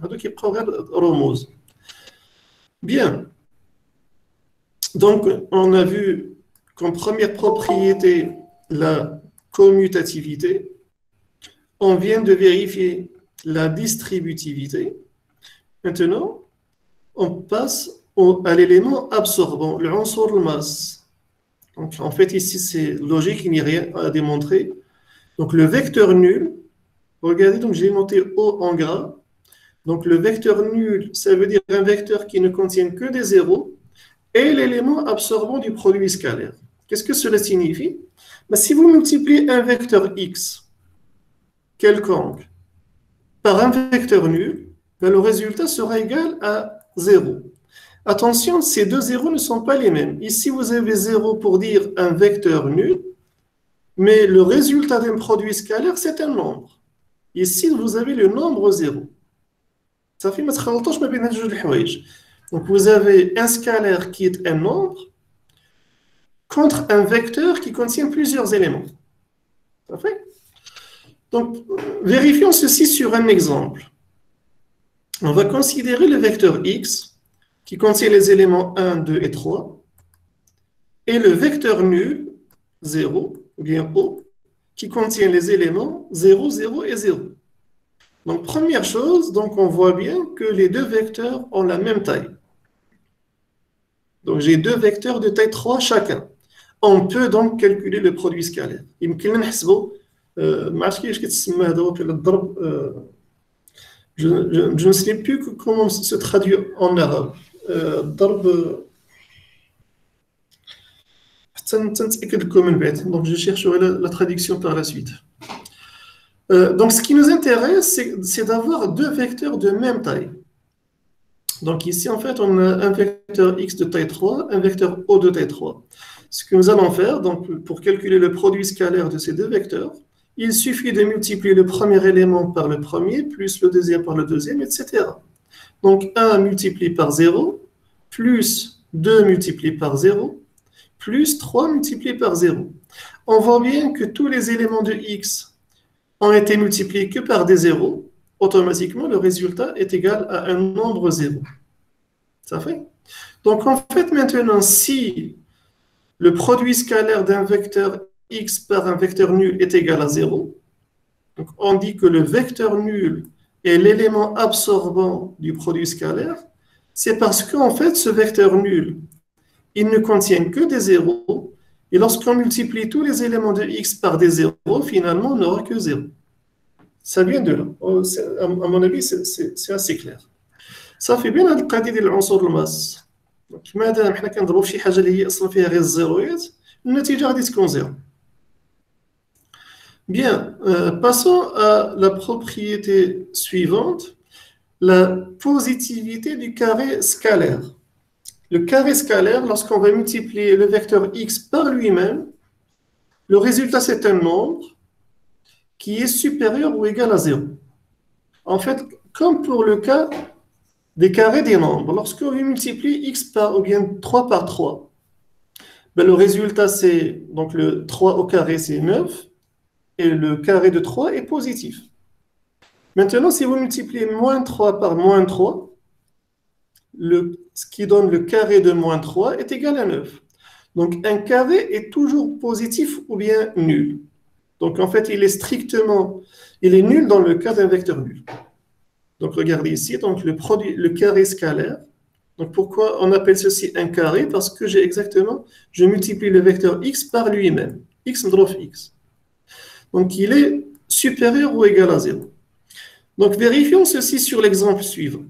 Bien. Donc, on a vu comme première propriété la commutativité. On vient de vérifier la distributivité. Maintenant, on passe à l'élément absorbant, le unsur al-masse. Donc, en fait, ici, c'est logique, il n'y a rien à démontrer. Donc, le vecteur nul, regardez, donc j'ai noté O en gras. Donc, le vecteur nul, ça veut dire un vecteur qui ne contient que des zéros et l'élément absorbant du produit scalaire. Qu'est-ce que cela signifie? Ben, si vous multipliez un vecteur x quelconque par un vecteur nul, ben, le résultat sera égal à 0. Attention, ces deux zéros ne sont pas les mêmes. Ici, vous avez 0 pour dire un vecteur nul, mais le résultat d'un produit scalaire, c'est un nombre. Ici, vous avez le nombre 0. Ça fait donc, vous avez un scalaire qui est un nombre contre un vecteur qui contient plusieurs éléments. Ça fait? Donc, vérifions ceci sur un exemple. On va considérer le vecteur x qui contient les éléments 1, 2 et 3 et le vecteur nul 0, ou bien O, qui contient les éléments 0, 0 et 0. Donc, première chose, donc on voit bien que les deux vecteurs ont la même taille. Donc, j'ai deux vecteurs de taille 3 chacun. On peut donc calculer le produit scalaire. Je ne sais plus comment se traduit en arabe. Donc, je chercherai la traduction par la suite. Donc, ce qui nous intéresse, c'est d'avoir deux vecteurs de même taille. Donc, ici, en fait, on a un vecteur x de taille 3, un vecteur O de taille 3. Ce que nous allons faire, donc, pour calculer le produit scalaire de ces deux vecteurs, il suffit de multiplier le premier élément par le premier, plus le deuxième par le deuxième, etc. Donc, 1 multiplié par 0, plus 2 multiplié par 0, plus 3 multiplié par 0. On voit bien que tous les éléments de x ont été multipliés que par des zéros. Automatiquement, le résultat est égal à un nombre zéro. Ça fait? Donc, en fait, maintenant, si le produit scalaire d'un vecteur x par un vecteur nul est égal à 0, donc on dit que le vecteur nul est l'élément absorbant du produit scalaire, c'est parce qu'en fait, ce vecteur nul, il ne contient que des zéros, et lorsqu'on multiplie tous les éléments de x par des zéros, finalement, on n'aura que 0. Ça vient de là. À mon avis, c'est assez clair. صافي بين هذه القضيه ديال العنصر الماس دونك مادام حنا كنضربوا في شي حاجه اللي هي اصلا فيها غير الزيرويات النتيجه غادي تكون زيرو. Bien, passons à la propriété suivante, la positivité du carré scalaire. Le carré scalaire, lorsqu'on va multiplier le vecteur x par lui-même, le résultat c'est un nombre qui est supérieur ou égal à 0. En fait, comme pour le cas des carrés des nombres, lorsqu'on multiplie x par, ou bien 3 par 3, ben le résultat c'est, donc le 3 au carré c'est 9, et le carré de 3 est positif. Maintenant, si vous multipliez moins 3 par moins 3, ce qui donne le carré de moins 3 est égal à 9. Donc un carré est toujours positif ou bien nul. Donc en fait, il est nul dans le cas d'un vecteur nul. Donc regardez ici, donc le carré scalaire. Donc pourquoi on appelle ceci un carré? Parce que je multiplie le vecteur x par lui-même. X ضرب x. Donc il est supérieur ou égal à 0. Donc vérifions ceci sur l'exemple suivant.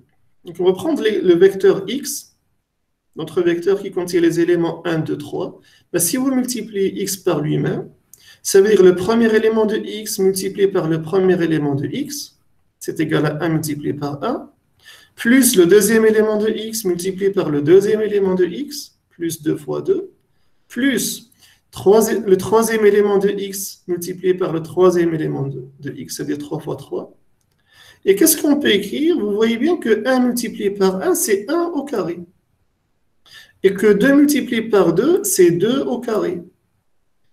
Donc on va prendre le vecteur x, notre vecteur qui contient les éléments 1, 2, 3. Ben, si vous multipliez x par lui-même, ça veut dire le premier élément de x multiplié par le premier élément de x, c'est égal à 1 multiplié par 1, plus le deuxième élément de x multiplié par le deuxième élément de x, plus 2 fois 2, plus le troisième élément de x multiplié par le troisième élément de x, c'est-à-dire 3 fois 3. Et qu'est-ce qu'on peut écrire? Vous voyez bien que 1 multiplié par 1, c'est 1 au carré. Et que 2 multiplié par 2, c'est 2 au carré.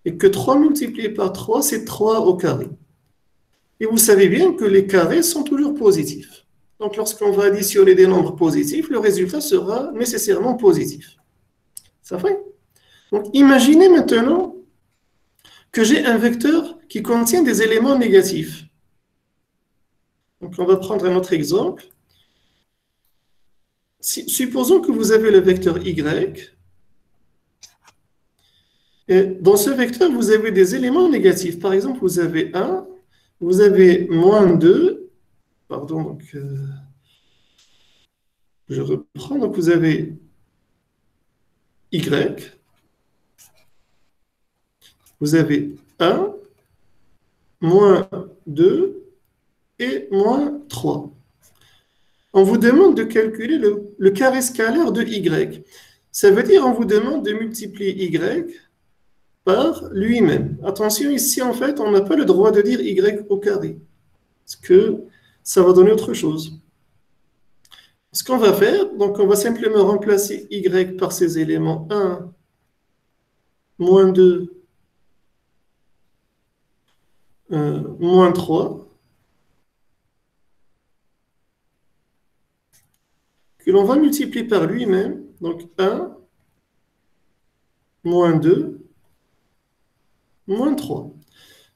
Et que 3 multiplié par 3, c'est 3 au carré. Et vous savez bien que les carrés sont toujours positifs. Donc, lorsqu'on va additionner des nombres positifs, le résultat sera nécessairement positif. Ça fait? Donc, imaginez maintenant que j'ai un vecteur qui contient des éléments négatifs. Donc, on va prendre un autre exemple. Supposons que vous avez le vecteur y. Et dans ce vecteur, vous avez des éléments négatifs. Par exemple, vous avez 1, vous avez moins 2. Pardon, donc je reprends. Donc, vous avez y. Vous avez 1, moins 2 et moins 3. On vous demande de calculer le carré scalaire de y. Ça veut dire on vous demande de multiplier y par lui-même. Attention, ici, en fait, on n'a pas le droit de dire y au carré, parce que ça va donner autre chose. Ce qu'on va faire, donc on va simplement remplacer y par ces éléments 1, moins 2, moins 3, que l'on va multiplier par lui-même, donc 1, moins 2, moins 3.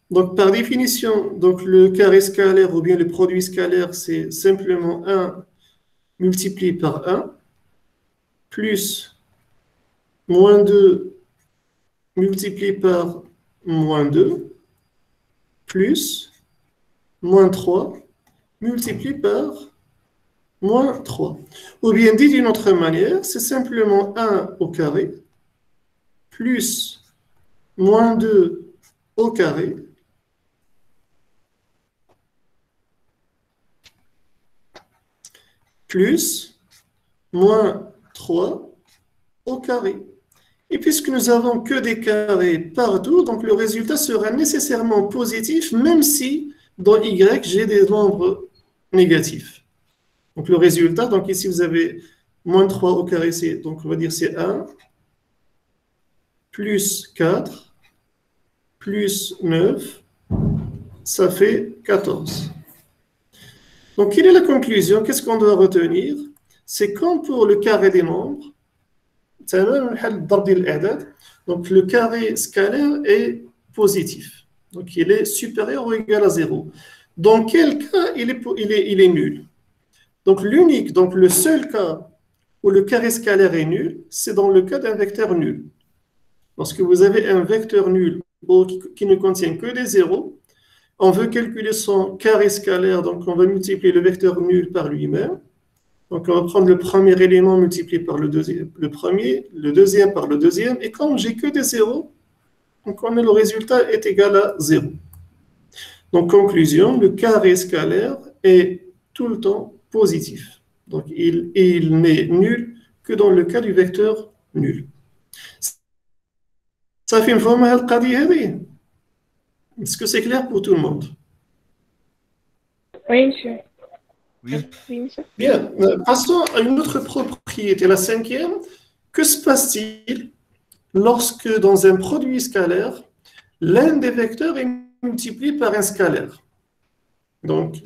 Donc, par définition, donc le carré scalaire ou bien le produit scalaire, c'est simplement 1 multiplié par 1, plus moins 2 multiplié par moins 2, plus moins 3 multiplié par moins 3. Ou bien dit d'une autre manière, c'est simplement 1 au carré, plus moins 2 au carré, plus moins 3 au carré. Et puisque nous n'avons que des carrés partout, donc le résultat sera nécessairement positif, même si dans Y, j'ai des nombres négatifs. Donc le résultat, donc ici vous avez moins 3 au carré, donc on va dire c'est 1, plus 4, plus 9, ça fait 14. Donc quelle est la conclusion? Qu'est-ce qu'on doit retenir? C'est comme pour le carré des nombres, donc le carré scalaire est positif. Donc il est supérieur ou égal à 0. Dans quel cas il est nul? Donc l'unique, donc le seul cas où le carré scalaire est nul, c'est dans le cas d'un vecteur nul. Lorsque vous avez un vecteur nul qui ne contient que des zéros, on veut calculer son carré scalaire, donc on va multiplier le vecteur nul par lui-même. Donc on va prendre le premier élément multiplié par le deuxième, le deuxième par le deuxième, et comme j'ai que des zéros, donc le résultat est égal à 0. Donc conclusion, le carré scalaire est tout le temps positif. Donc il n'est nul que dans le cas du vecteur nul. Ça fait une forme à Est-ce que c'est clair pour tout le monde? Oui, monsieur. Oui. Oui, monsieur. Bien, passons à une autre propriété, la cinquième. Que se passe-t-il lorsque dans un produit scalaire, l'un des vecteurs est multiplié par un scalaire? Donc,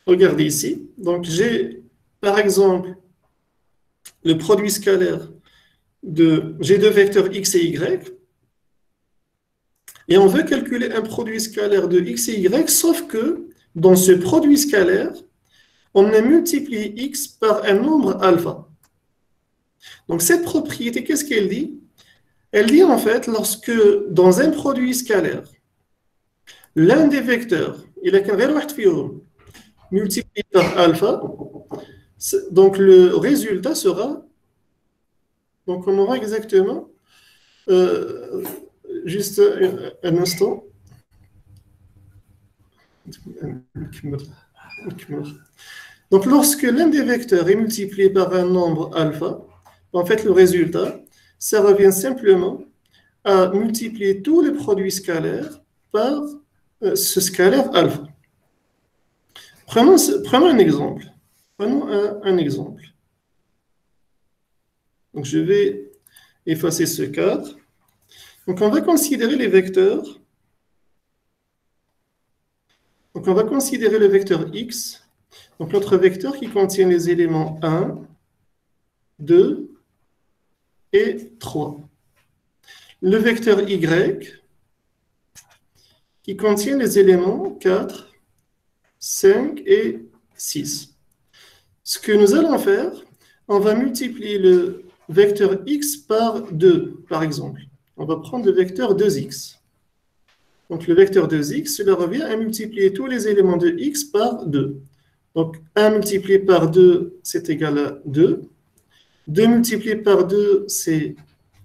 regardez ici. Donc, j'ai, par exemple, le produit scalaire j'ai deux vecteurs x et y, et on veut calculer un produit scalaire de x et y, sauf que dans ce produit scalaire, on a multiplié x par un nombre alpha. Donc cette propriété, qu'est-ce qu'elle dit? Elle dit en fait, lorsque dans un produit scalaire, l'un des vecteurs, il a qu'un multiplié par alpha, donc le résultat sera, donc on aura exactement, juste un instant. Donc lorsque l'un des vecteurs est multiplié par un nombre alpha, en fait le résultat, ça revient simplement à multiplier tous les produits scalaires par ce scalaire alpha. Prenons un exemple. Prenons un exemple. Donc je vais effacer ce cadre. Donc on va considérer les vecteurs. Donc on va considérer le vecteur x. Donc notre vecteur qui contient les éléments 1, 2 et 3. Le vecteur y qui contient les éléments 4, 5 et 6. Ce que nous allons faire, on va multiplier le vecteur x par 2, par exemple. On va prendre le vecteur 2x. Donc le vecteur 2x, cela revient à multiplier tous les éléments de x par 2. Donc 1 multiplié par 2, c'est égal à 2. 2 multiplié par 2, c'est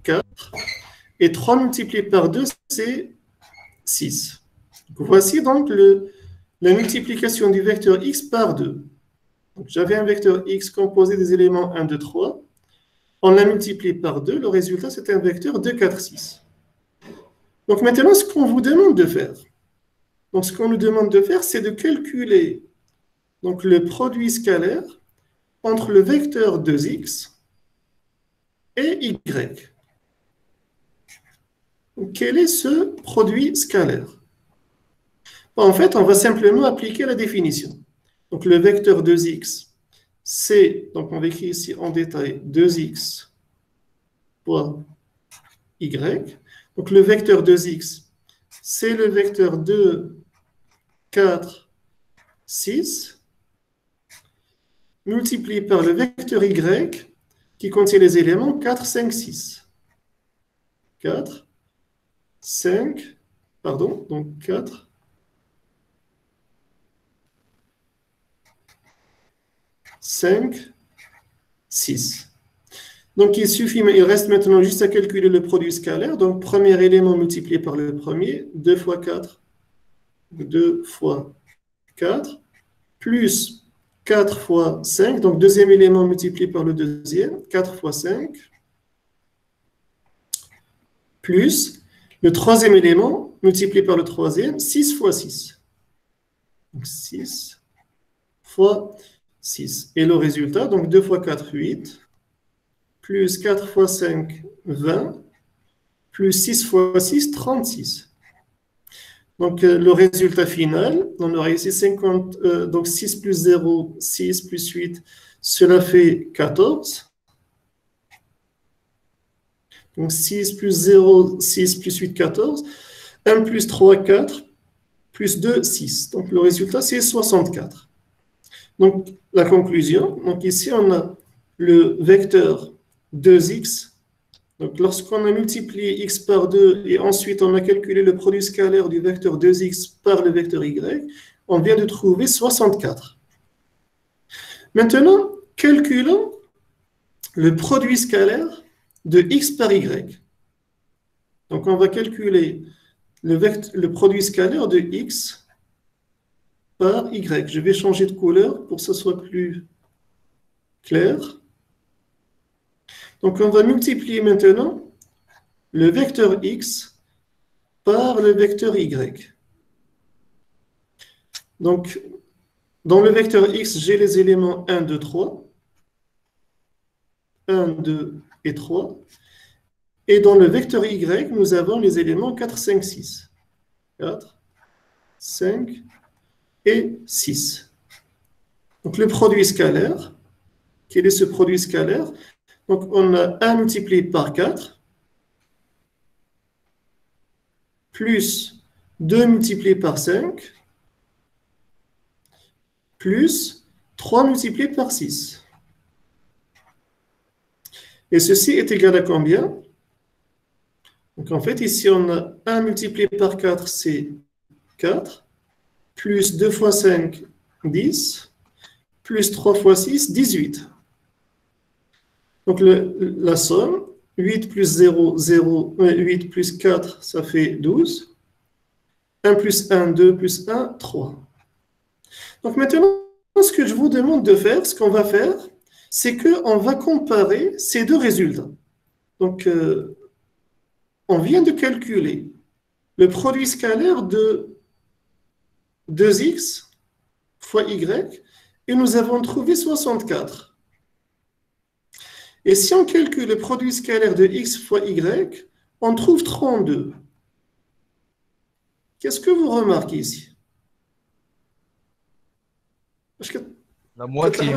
4. Et 3 multiplié par 2, c'est 6. Donc, voici donc la multiplication du vecteur x par 2. J'avais un vecteur x composé des éléments 1, 2, 3. On l'a multiplié par 2. Le résultat, c'est un vecteur 2, 4, 6. Donc maintenant, ce qu'on vous demande de faire, donc ce qu'on nous demande de faire, c'est de calculer donc, le produit scalaire entre le vecteur 2x et y. Donc, quel est ce produit scalaire? En fait, on va simplement appliquer la définition. Donc le vecteur 2x, c'est, donc on va écrire ici en détail 2x fois y. Donc le vecteur 2x, c'est le vecteur 2, 4, 6, multiplié par le vecteur y qui contient les éléments 4, 5, 6. 4, 5, pardon, donc 4, 5, 6. Donc il reste maintenant juste à calculer le produit scalaire. Donc premier élément multiplié par le premier, 2 fois 4, 2 fois 4, plus 4 fois 5, donc deuxième élément multiplié par le deuxième, 4 fois 5, plus le troisième élément multiplié par le troisième, 6 fois 6. Donc 6 fois 6. Et le résultat, donc 2 fois 4, 8, plus 4 fois 5, 20, plus 6 fois 6, 36. Donc, le résultat final, on aura ici 50, donc 6 plus 0, 6 plus 8, cela fait 14. Donc, 6 plus 0, 6 plus 8, 14. 1 plus 3, 4, plus 2, 6. Donc, le résultat, c'est 64. Donc, la conclusion, donc ici, on a le vecteur 2x. Donc, lorsqu'on a multiplié x par 2 et ensuite on a calculé le produit scalaire du vecteur 2x par le vecteur y, on vient de trouver 64. Maintenant, calculons le produit scalaire de x par y. Donc, on va calculer le produit scalaire de x par y. Je vais changer de couleur pour que ce soit plus clair. Donc, on va multiplier maintenant le vecteur x par le vecteur y. Donc, dans le vecteur x, j'ai les éléments 1, 2, 3. 1, 2 et 3. Et dans le vecteur y, nous avons les éléments 4, 5, 6. 4, 5 et 6. Donc, le produit scalaire, quel est ce produit scalaire? Donc, on a 1 multiplié par 4, plus 2 multiplié par 5, plus 3 multiplié par 6. Et ceci est égal à combien? Donc, en fait, ici, on a 1 multiplié par 4, c'est 4, plus 2 fois 5, 10, plus 3 fois 6, 18. Donc, la somme, 8 plus 0, 0, 8 plus 4, ça fait 12. 1 plus 1, 2 plus 1, 3. Donc, maintenant, ce que je vous demande de faire, ce qu'on va faire, c'est qu'on va comparer ces deux résultats. Donc, on vient de calculer le produit scalaire de 2x fois y et nous avons trouvé 64. Et si on calcule le produit scalaire de x fois y, on trouve 32. Qu'est-ce que vous remarquez ici? La moitié.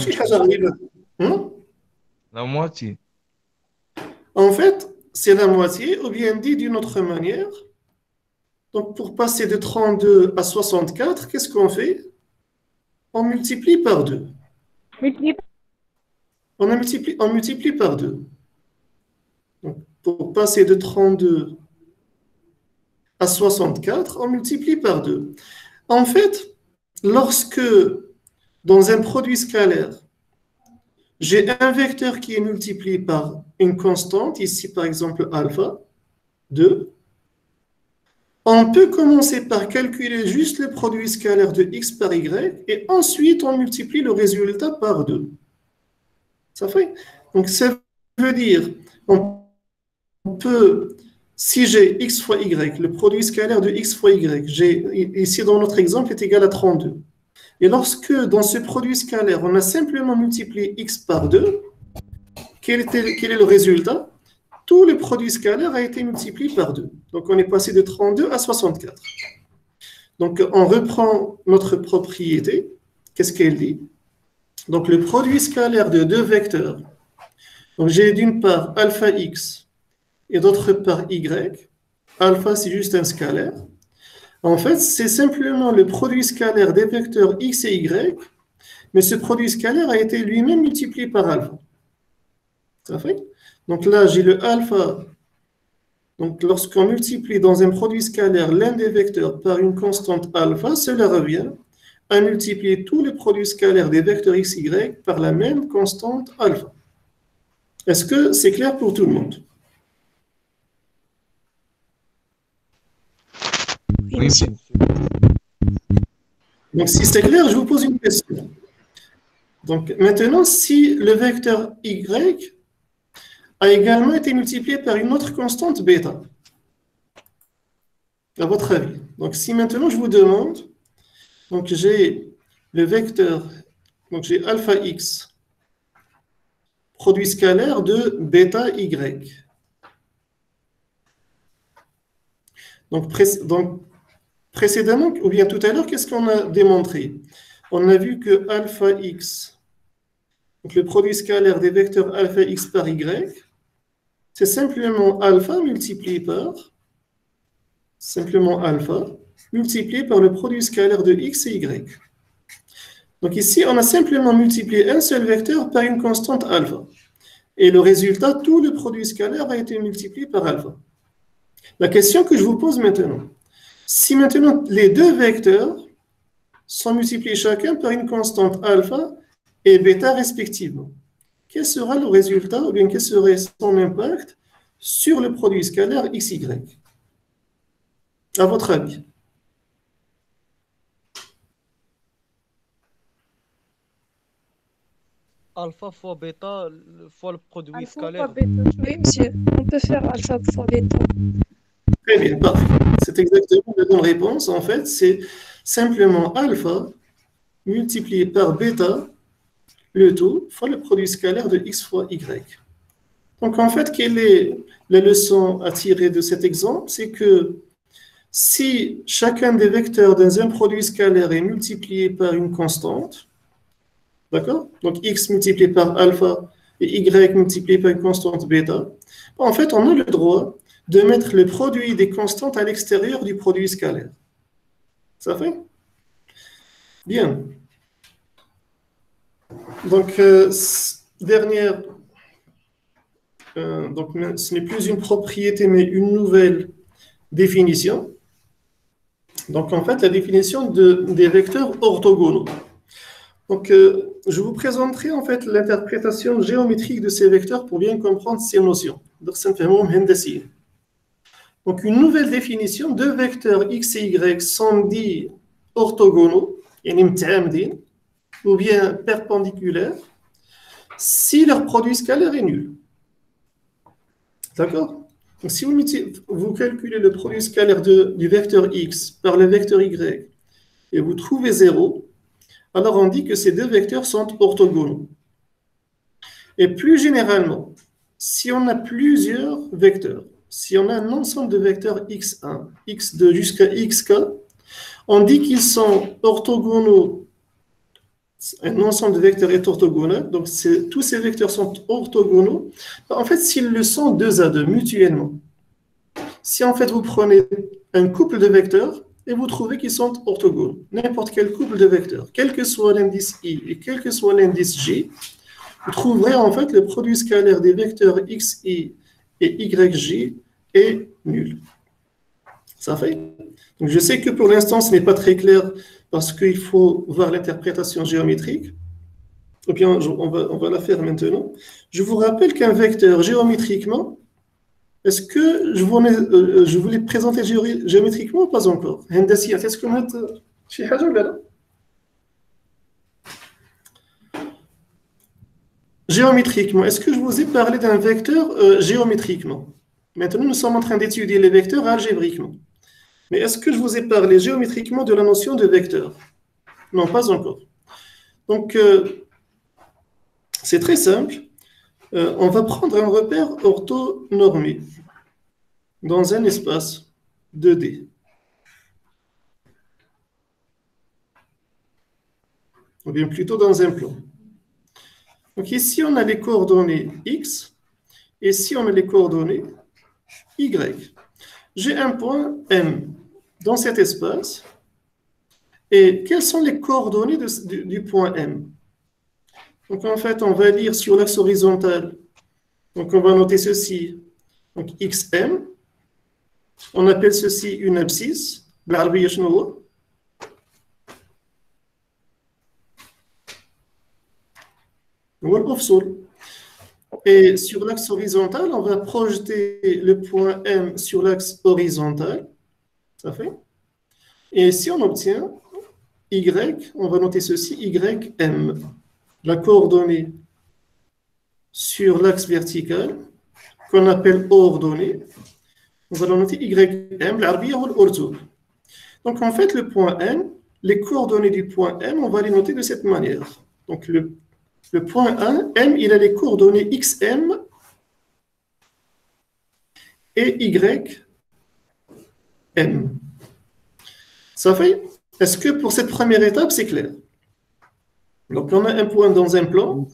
Hein? La moitié. En fait, c'est la moitié, ou bien dit d'une autre manière. Donc, pour passer de 32 à 64, qu'est-ce qu'on fait? On multiplie par 2. On multiplie par 2. Donc, pour passer de 32 à 64, on multiplie par 2. En fait, lorsque dans un produit scalaire, j'ai un vecteur qui est multiplié par une constante, ici par exemple alpha, 2, on peut commencer par calculer juste le produit scalaire de x par y et ensuite on multiplie le résultat par 2. Ça fait? Donc ça veut dire, on peut, si j'ai x fois y, le produit scalaire de x fois y, ici dans notre exemple, est égal à 32. Et lorsque dans ce produit scalaire, on a simplement multiplié x par 2, quel est le résultat? Tout le produit scalaire a été multiplié par 2. Donc on est passé de 32 à 64. Donc on reprend notre propriété. Qu'est-ce qu'elle dit? Donc le produit scalaire de deux vecteurs. Donc j'ai d'une part alpha x et d'autre part y. Alpha, c'est juste un scalaire. En fait, c'est simplement le produit scalaire des vecteurs x et y, mais ce produit scalaire a été lui-même multiplié par alpha. Ça fait? Donc là, j'ai le alpha. Donc lorsqu'on multiplie dans un produit scalaire l'un des vecteurs par une constante alpha, cela revient à multiplier tous les produits scalaires des vecteurs x, y par la même constante alpha. Est-ce que c'est clair pour tout le monde? Oui, Donc, si c'est clair, je vous pose une question. Donc maintenant, si le vecteur y a également été multiplié par une autre constante bêta, à votre avis. Donc si maintenant je vous demande, donc j'ai le vecteur, donc j'ai alpha x, produit scalaire de bêta y. Donc précédemment, ou bien tout à l'heure, qu'est-ce qu'on a démontré? On a vu que alpha x, donc le produit scalaire des vecteurs alpha x par y, c'est simplement alpha multiplié par le produit scalaire de x et y. Donc ici, on a simplement multiplié un seul vecteur par une constante alpha. Et le résultat, tout le produit scalaire a été multiplié par alpha. La question que je vous pose maintenant, si maintenant les deux vecteurs sont multipliés chacun par une constante alpha et bêta respectivement, quel sera le résultat, ou bien quel serait son impact sur le produit scalaire xy? À votre avis? Alpha fois bêta fois le produit Alpha scalaire. fois bêta. Oui, monsieur. On peut faire alpha fois bêta. Très bien, parfait. C'est exactement la bonne réponse. En fait, c'est simplement alpha multiplié par bêta, le tout, fois le produit scalaire de x fois y. Donc, en fait, quelle est la leçon à tirer de cet exemple? C'est que si chacun des vecteurs dans un produit scalaire est multiplié par une constante, d'accord? Donc, x multiplié par alpha et y multiplié par une constante bêta, en fait, on a le droit de mettre le produit des constantes à l'extérieur du produit scalaire. Ça fait? Bien. Donc, dernière, donc, ce n'est plus une propriété, mais une nouvelle définition. Donc, en fait, la définition des vecteurs orthogonaux. Donc, je vous présenterai en fait l'interprétation géométrique de ces vecteurs pour bien comprendre ces notions. Donc, une nouvelle définition, deux vecteurs x et y sont dits orthogonaux, ou bien perpendiculaires, si leur produit scalaire est nul. D'accord? Donc, si vous calculez le produit scalaire du vecteur x par le vecteur y et vous trouvez 0, alors on dit que ces deux vecteurs sont orthogonaux. Et plus généralement, si on a plusieurs vecteurs, si on a un ensemble de vecteurs x1, x2 jusqu'à xk, on dit qu'ils sont orthogonaux. Un ensemble de vecteurs est orthogonal, donc tous ces vecteurs sont orthogonaux. En fait, s'ils le sont 2 à 2 mutuellement, si en fait vous prenez un couple de vecteurs et vous trouvez qu'ils sont orthogonaux, n'importe quel couple de vecteurs, quel que soit l'indice i et quel que soit l'indice j, vous trouverez en fait le produit scalaire des vecteurs xi et yj est nul. Ça fait? Donc je sais que pour l'instant ce n'est pas très clair parce qu'il faut voir l'interprétation géométrique. Ou bien on va la faire maintenant. Je vous rappelle qu'un vecteur géométriquement, est-ce que je voulais présenter géométriquement ou pas encore? Hendassiya, est-ce que géométriquement, est-ce que je vous ai parlé d'un vecteur géométriquement? Maintenant, nous sommes en train d'étudier les vecteurs algébriquement. Mais est-ce que je vous ai parlé géométriquement de la notion de vecteur? Non, pas encore. Donc, c'est très simple. On va prendre un repère orthonormé dans un espace 2D. Ou bien plutôt dans un plan. Donc ici, on a les coordonnées x, et ici, on a les coordonnées y. J'ai un point M dans cet espace, et quelles sont les coordonnées du point M? Donc en fait, on va lire sur l'axe horizontal, donc on va noter ceci, donc xm, on appelle ceci une abscisse, بالعربية شنو هو؟ هو الأفصول. Et sur l'axe horizontal, on va projeter le point M sur l'axe horizontal. Ça fait? Et si on obtient Y, on va noter ceci, YM. la coordonnée sur l'axe vertical, qu'on appelle ordonnée. Nous allons noter YM, l'arbia ou l'orthographe. Donc, en fait, le point M, les coordonnées du point M, on va les noter de cette manière. Donc, le point 1, M, il a les coordonnées XM et YM. Ça fait? Est-ce que pour cette première étape, c'est clair? Donc, on a un point dans un plan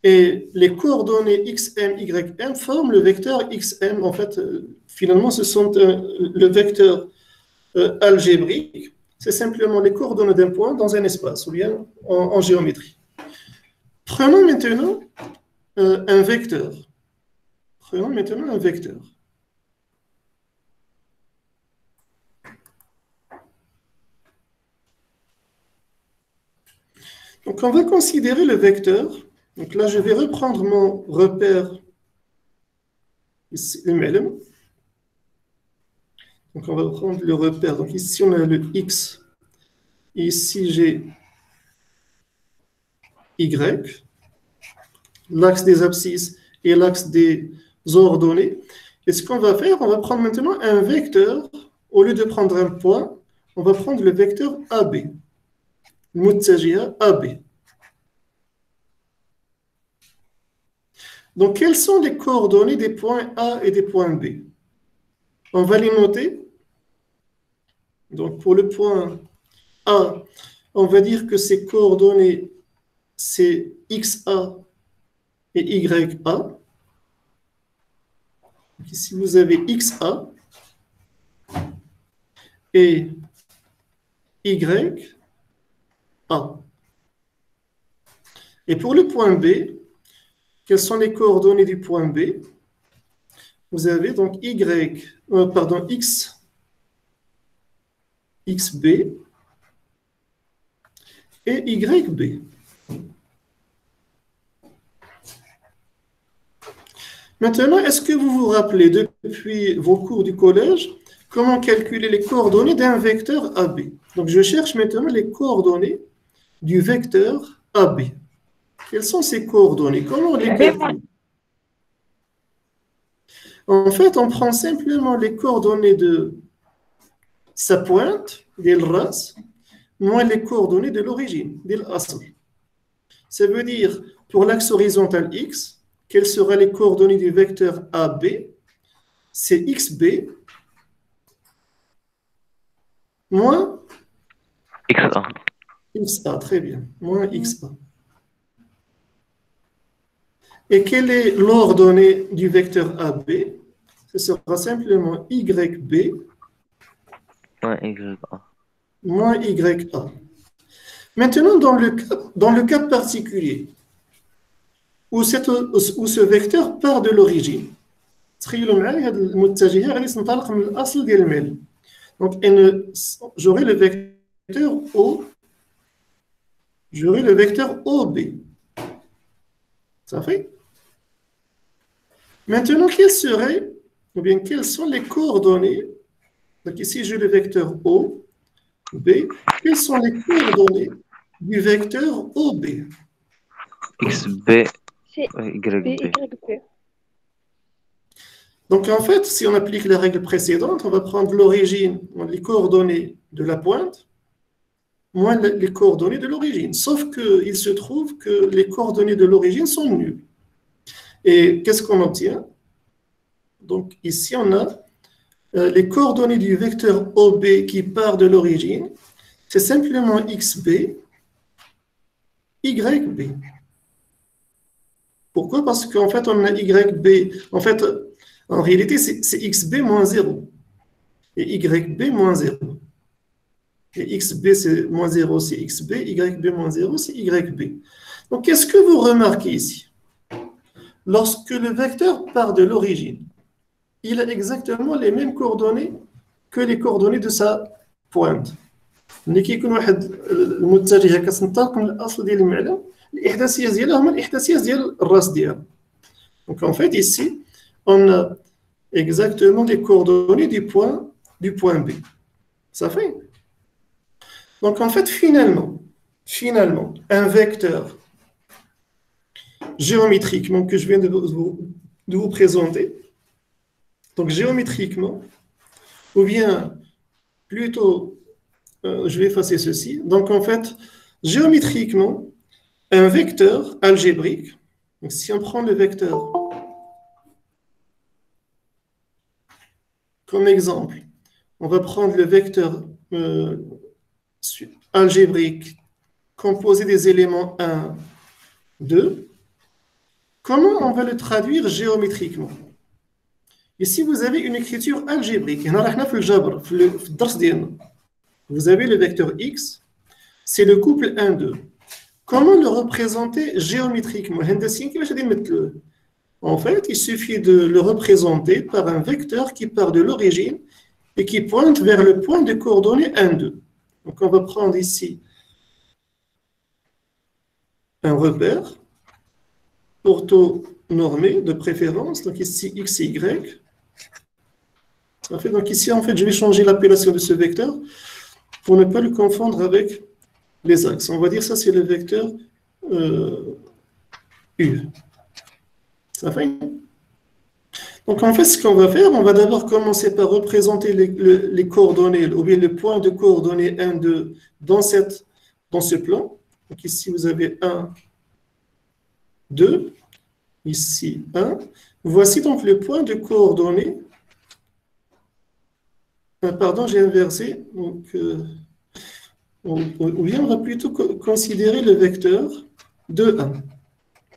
et les coordonnées XM, YM forment le vecteur XM. En fait, finalement, ce sont le vecteur algébrique. C'est simplement les coordonnées d'un point dans un espace ou bien en géométrie. Prenons maintenant un vecteur. Prenons maintenant un vecteur. Donc, on va considérer le vecteur. Donc là, je vais reprendre mon repère, ici, le MLM. Donc, on va prendre le repère. Donc, ici, on a le X. Ici, j'ai Y. L'axe des abscisses et l'axe des ordonnées. Et ce qu'on va faire, on va prendre maintenant un vecteur. Au lieu de prendre un point, on va prendre le vecteur AB. Muttajiha AB. Donc, quelles sont les coordonnées des points A et des points B? On va les noter. Donc, pour le point A, on va dire que ses coordonnées, c'est XA et YA. Donc, ici, vous avez XA et YA. Et pour le point B, quelles sont les coordonnées du point B? Vous avez donc XB et YB. Maintenant, est-ce que vous vous rappelez depuis vos cours du collège comment calculer les coordonnées d'un vecteur AB? Donc, je cherche maintenant les coordonnées du vecteur AB. Quelles sont ces coordonnées? Comment on les calcule? En fait, on prend simplement les coordonnées de sa pointe, des ras, moins les coordonnées de l'origine, des asl. Ça veut dire, pour l'axe horizontal X, quelles seraient les coordonnées du vecteur AB? C'est XB moins XA. XA, très bien, moins XA. Et quelle est l'ordonnée du vecteur AB? Ce sera simplement YB moins YA. Maintenant, dans le cas particulier, où ce vecteur part de l'origine, donc j'aurai le vecteur O, j'aurai le vecteur OB. Ça fait? Maintenant, quelles sont les coordonnées? Donc ici, j'ai le vecteur O, B. Quelles sont les coordonnées du vecteur OB? XB, C'est YB. Donc en fait, si on applique la règle précédente, on va prendre l'origine, les coordonnées de la pointe, moins les coordonnées de l'origine. Sauf qu'il se trouve que les coordonnées de l'origine sont nulles. Et qu'est-ce qu'on obtient? Donc ici, on a les coordonnées du vecteur OB qui part de l'origine. C'est simplement XB, YB. Pourquoi? Parce qu'en fait, on a YB. En réalité, c'est XB moins 0. Et YB moins 0. Et XB, c'est moins 0, c'est XB. YB moins 0, c'est YB. Donc, qu'est-ce que vous remarquez ici? Lorsque le vecteur part de l'origine, il a exactement les mêmes coordonnées que les coordonnées de sa pointe. ملي كيكون واحد المتجه كتنطلق من الاصل ديال المعلم الاحداثيات ديالها هما الاحداثيات ديال الراس ديالها. Donc en fait ici on a exactement les coordonnées du point B. Ça fait? Donc en fait finalement un vecteur géométriquement que je viens de vous présenter. Donc géométriquement, ou bien plutôt, je vais effacer ceci. Donc en fait, géométriquement, un vecteur algébrique, donc si on prend le vecteur comme exemple, on va prendre le vecteur algébrique composé des éléments 1, 2. Comment on va le traduire géométriquement? Ici, vous avez une écriture algébrique. Vous avez le vecteur x, c'est le couple 1, 2. Comment le représenter géométriquement? En fait, il suffit de le représenter par un vecteur qui part de l'origine et qui pointe vers le point de coordonnées 1, 2. Donc, on va prendre ici un repère orthonormé de préférence. Donc, ici, x et y. Donc, ici, en fait, je vais changer l'appellation de ce vecteur pour ne pas le confondre avec les axes. On va dire ça, c'est le vecteur U. Ça fait. Donc, en fait, ce qu'on va faire, on va d'abord commencer par représenter les coordonnées, ou bien le point de coordonnées 1, 2 dans ce plan. Donc, ici, vous avez 1, 2, ici 1. Voici donc le point de coordonnées. Pardon, j'ai inversé. Donc, ou bien on va plutôt considérer le vecteur de 1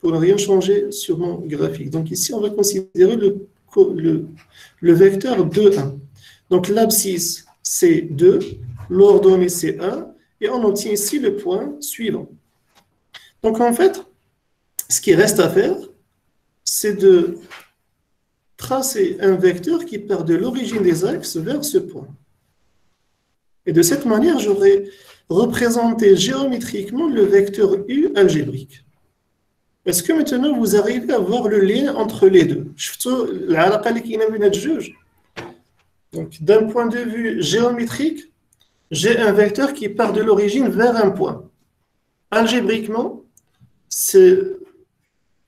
pour ne rien changer sur mon graphique. Donc ici, on va considérer le vecteur de 1. Donc l'abscisse, c'est 2, l'ordonnée, c'est 1, et on obtient ici le point suivant. Donc en fait, ce qui reste à faire, c'est de tracer un vecteur qui part de l'origine des axes vers ce point. Et de cette manière, j'aurai représenté géométriquement le vecteur U algébrique. Est-ce que maintenant vous arrivez à voir le lien entre les deux? Donc, d'un point de vue géométrique, j'ai un vecteur qui part de l'origine vers un point. Algébriquement,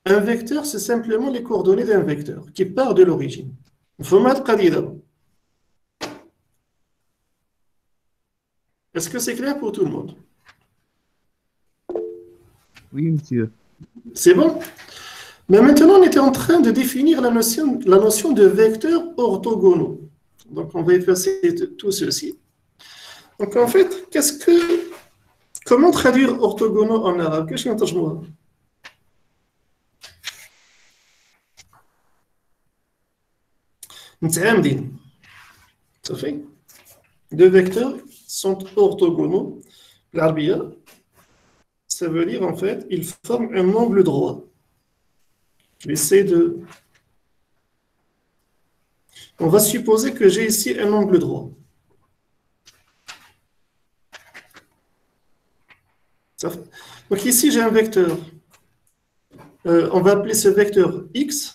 un vecteur, c'est simplement les coordonnées d'un vecteur qui part de l'origine. Est-ce que c'est clair pour tout le monde? Oui, monsieur. C'est bon? Mais maintenant, on était en train de définir la notion de vecteurs orthogonaux. Donc, on va effacer tout ceci. Donc, en fait, comment traduire orthogonaux en arabe? Qu'est-ce que je vois? Ça fait? Deux vecteurs sont orthogonaux. L'arbia, ça veut dire en fait, ils forment un angle droit. Je vais essayer de. On va supposer que j'ai ici un angle droit. Ça fait. Donc ici, j'ai un vecteur. On va appeler ce vecteur x.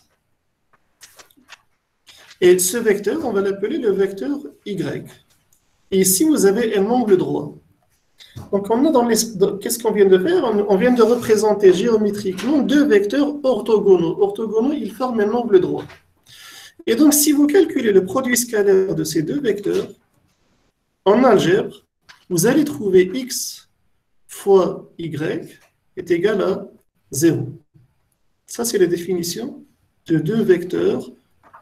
Et ce vecteur, on va l'appeler le vecteur y. Et ici, vous avez un angle droit. Donc, on a qu'est-ce qu'on vient de faire? On vient de représenter géométriquement deux vecteurs orthogonaux. Orthogonaux, ils forment un angle droit. Et donc, si vous calculez le produit scalaire de ces deux vecteurs, en algèbre, vous allez trouver x fois y est égal à 0. Ça, c'est la définition de deux vecteurs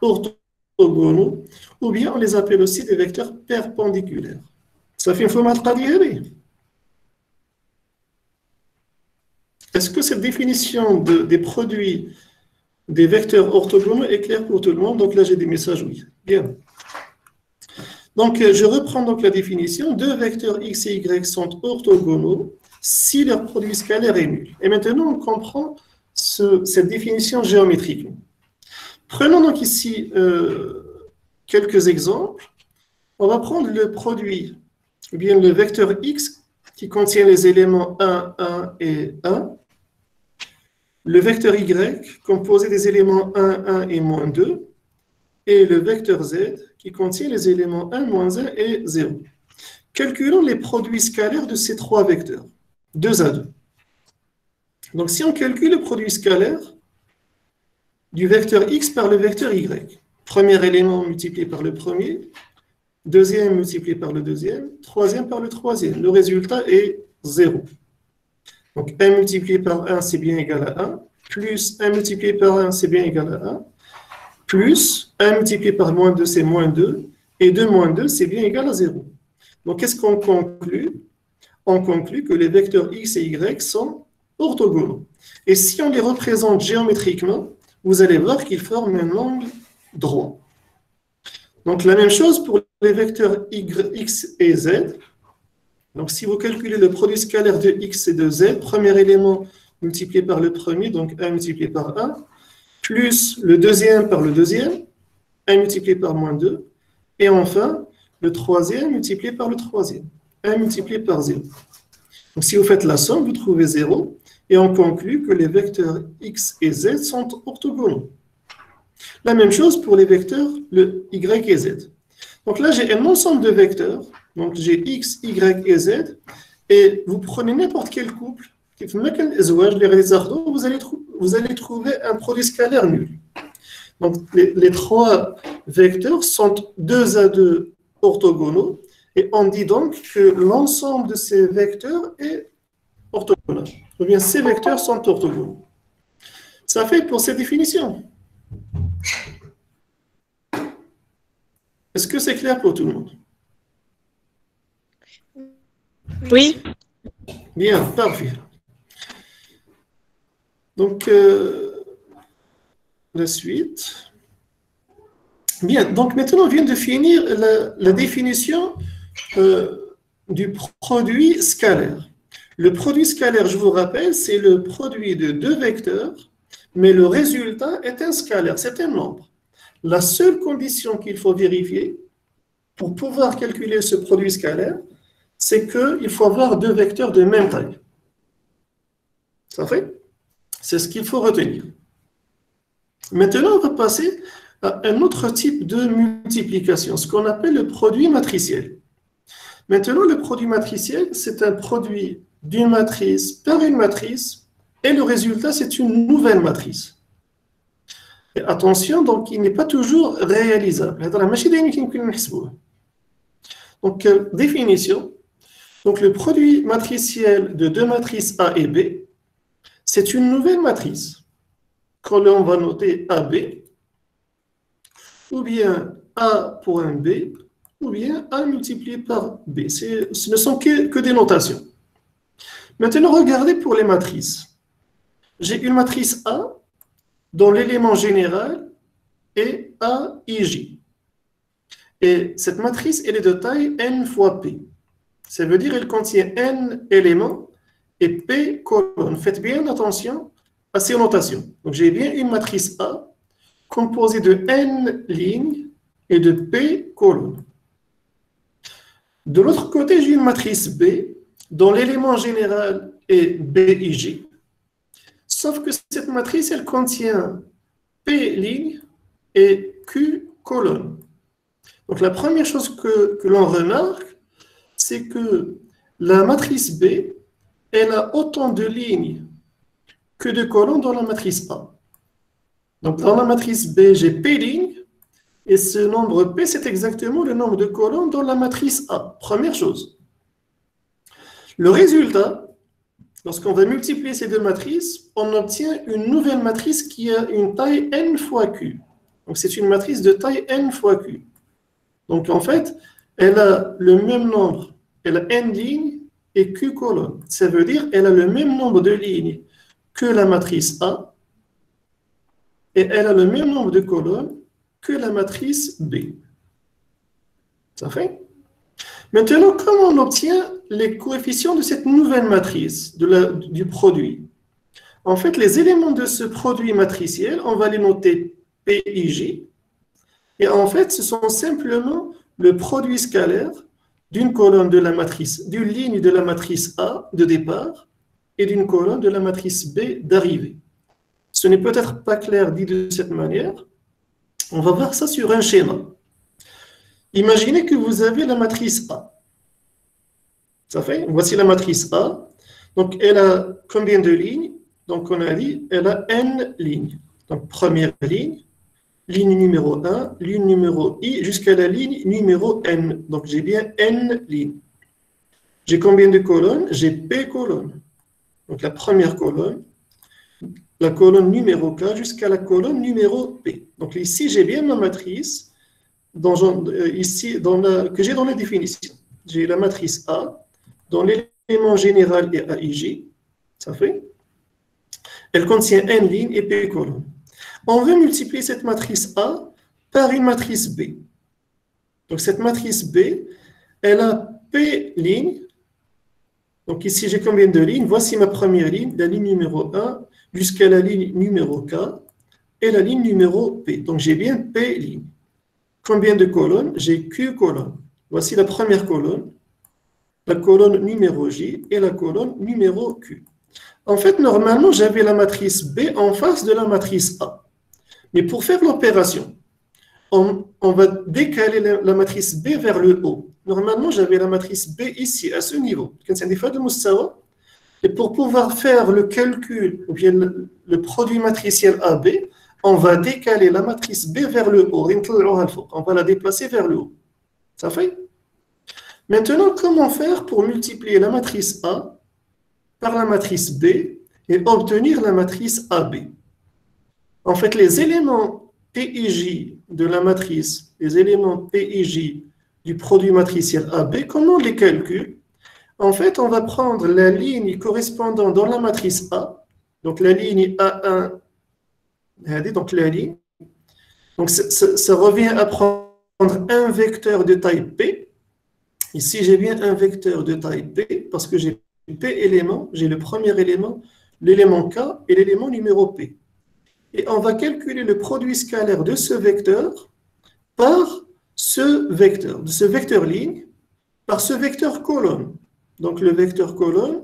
orthogonaux, ou bien on les appelle aussi des vecteurs perpendiculaires. Ça fait une format قديري. Est-ce que cette définition des produits des vecteurs orthogonaux est claire pour tout le monde? Donc là, j'ai des messages oui. Bien. Donc, je reprends donc la définition. Deux vecteurs x et y sont orthogonaux si leur produit scalaire est nul. Et maintenant, on comprend cette définition géométrique. Prenons donc ici quelques exemples. On va prendre le produit, ou bien le vecteur x qui contient les éléments 1, 1 et 1. Le vecteur y composé des éléments 1, 1 et moins 2. Et le vecteur z qui contient les éléments 1, moins 1 et 0. Calculons les produits scalaires de ces trois vecteurs. 2 à 2. Donc, si on calcule le produit scalaire du vecteur x par le vecteur y, premier élément multiplié par le premier, deuxième multiplié par le deuxième, troisième par le troisième, le résultat est 0. Donc, 1 multiplié par 1, c'est bien égal à 1, plus 1 multiplié par 1, c'est bien égal à 1, plus 1 multiplié par moins 2, c'est moins 2, et 2 moins 2, c'est bien égal à 0. Donc, qu'est-ce qu'on conclut? On conclut que les vecteurs x et y sont orthogonaux. Et si on les représente géométriquement, vous allez voir qu'ils forment un angle droit. Donc, la même chose pour les vecteurs x et z. Donc, si vous calculez le produit scalaire de x et de z, premier élément multiplié par le premier, donc 1 multiplié par 1, plus le deuxième par le deuxième, 1 multiplié par moins 2, et enfin, le troisième multiplié par le troisième, 1 multiplié par 0. Donc, si vous faites la somme, vous trouvez 0, et on conclut que les vecteurs x et z sont orthogonaux. La même chose pour les vecteurs le y et z. Donc là, j'ai un ensemble de vecteurs. Donc j'ai x, y et z. Et vous prenez n'importe quel couple, vous allez trouver un produit scalaire nul. Donc les trois vecteurs sont 2 à 2 orthogonaux. Et on dit donc que l'ensemble de ces vecteurs est orthogonal. Ou bien ces vecteurs sont orthogonaux. Ça fait pour cette définition. Est-ce que c'est clair pour tout le monde? Oui. Bien, parfait. Donc, la suite. Bien, donc maintenant, on vient de finir la définition du produit scalaire. Le produit scalaire, je vous rappelle, c'est le produit de deux vecteurs, mais le résultat est un scalaire, c'est un nombre. La seule condition qu'il faut vérifier pour pouvoir calculer ce produit scalaire, c'est qu'il faut avoir deux vecteurs de même taille. Ça fait? C'est ce qu'il faut retenir. Maintenant, on va passer à un autre type de multiplication, ce qu'on appelle le produit matriciel. Maintenant, le produit matriciel, c'est un produit d'une matrice par une matrice, et le résultat, c'est une nouvelle matrice. Et attention, donc, il n'est pas toujours réalisable. Donc, définition. Donc, le produit matriciel de deux matrices A et B, c'est une nouvelle matrice qu'on va noter AB, ou bien A pour un B, ou bien A multiplié par B. Ce ne sont que des notations. Maintenant, regardez pour les matrices. J'ai une matrice A dont l'élément général est AIJ. Et cette matrice, elle est de taille n fois P. Ça veut dire qu'elle contient n éléments et P colonnes. Faites bien attention à ces notations. Donc, j'ai bien une matrice A composée de n lignes et de P colonnes. De l'autre côté, j'ai une matrice B dont l'élément général est BIJ. Sauf que cette matrice, elle contient P lignes et Q colonnes. Donc, la première chose que l'on remarque, c'est que la matrice B, elle a autant de lignes que de colonnes dans la matrice A. Donc, dans la matrice B, j'ai P lignes, et ce nombre P, c'est exactement le nombre de colonnes dans la matrice A. Première chose. Le résultat, lorsqu'on va multiplier ces deux matrices, on obtient une nouvelle matrice qui a une taille n fois Q. Donc, c'est une matrice de taille n fois Q. Donc, en fait, elle a le même nombre, elle a n lignes et Q colonnes. Ça veut dire qu'elle a le même nombre de lignes que la matrice A, et elle a le même nombre de colonnes que la matrice B. Ça fait? Maintenant, comment on obtient les coefficients de cette nouvelle matrice, du produit? En fait, les éléments de ce produit matriciel, on va les noter PIJ. Et en fait, ce sont simplement le produit scalaire d'une colonne de la matrice, d'une ligne de la matrice A de départ et d'une colonne de la matrice B d'arrivée. Ce n'est peut-être pas clair dit de cette manière. On va voir ça sur un schéma. Imaginez que vous avez la matrice A. Ça fait? Voici la matrice A. Donc, elle a combien de lignes? Donc, on a dit, elle a n lignes. Donc, première ligne, ligne numéro 1, ligne numéro i, jusqu'à la ligne numéro n. Donc, j'ai bien n lignes. J'ai combien de colonnes? J'ai p colonnes. Donc, la première colonne, la colonne numéro k jusqu'à la colonne numéro p. Donc, ici, j'ai bien ma matrice que j'ai dans la définition. J'ai la matrice A, dont l'élément général est AIJ. Ça fait? Elle contient n lignes et p colonnes. On veut multiplier cette matrice A par une matrice B. Donc, cette matrice B, elle a P lignes. Donc, ici, j'ai combien de lignes? Voici ma première ligne, la ligne numéro 1, jusqu'à la ligne numéro K et la ligne numéro P. Donc, j'ai bien P lignes. Combien de colonnes? J'ai Q colonnes. Voici la première colonne, la colonne numéro J et la colonne numéro Q. En fait, normalement, j'avais la matrice B en face de la matrice A. Mais pour faire l'opération, on va décaler la matrice B vers le haut. Normalement, j'avais la matrice B ici, à ce niveau. Et pour pouvoir faire le calcul, ou bien le produit matriciel AB, on va décaler la matrice B vers le haut. On va la déplacer vers le haut. Ça fait? Maintenant, comment faire pour multiplier la matrice A par la matrice B et obtenir la matrice AB? En fait, les éléments PIJ de la matrice, les éléments PIJ du produit matriciel AB, comment on les calcule? En fait, on va prendre la ligne correspondant dans la matrice A, donc la ligne A1, donc la ligne. Donc, ça revient à prendre un vecteur de taille P. Ici, j'ai bien un vecteur de taille P parce que j'ai P éléments, j'ai le premier élément, l'élément K et l'élément numéro P. Et on va calculer le produit scalaire de ce vecteur par ce vecteur ligne, par ce vecteur colonne. Donc, le vecteur colonne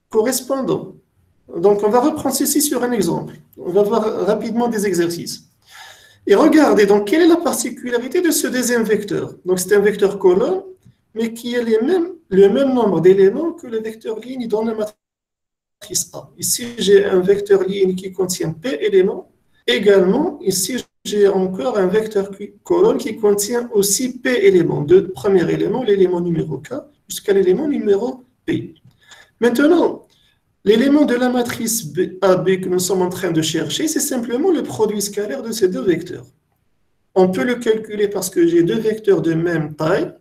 correspondant. Donc, on va reprendre ceci sur un exemple. On va voir rapidement des exercices. Et regardez, donc, quelle est la particularité de ce deuxième vecteur? Donc, c'est un vecteur colonne, mais qui a le même nombre d'éléments que le vecteur ligne dans la matrice A. Ici, j'ai un vecteur ligne qui contient P éléments. Également, ici, j'ai encore un vecteur colonne qui contient aussi P éléments. De premier élément, l'élément numéro K, jusqu'à l'élément numéro P. Maintenant, l'élément de la matrice AB que nous sommes en train de chercher, c'est simplement le produit scalaire de ces deux vecteurs. On peut le calculer parce que j'ai deux vecteurs de même taille,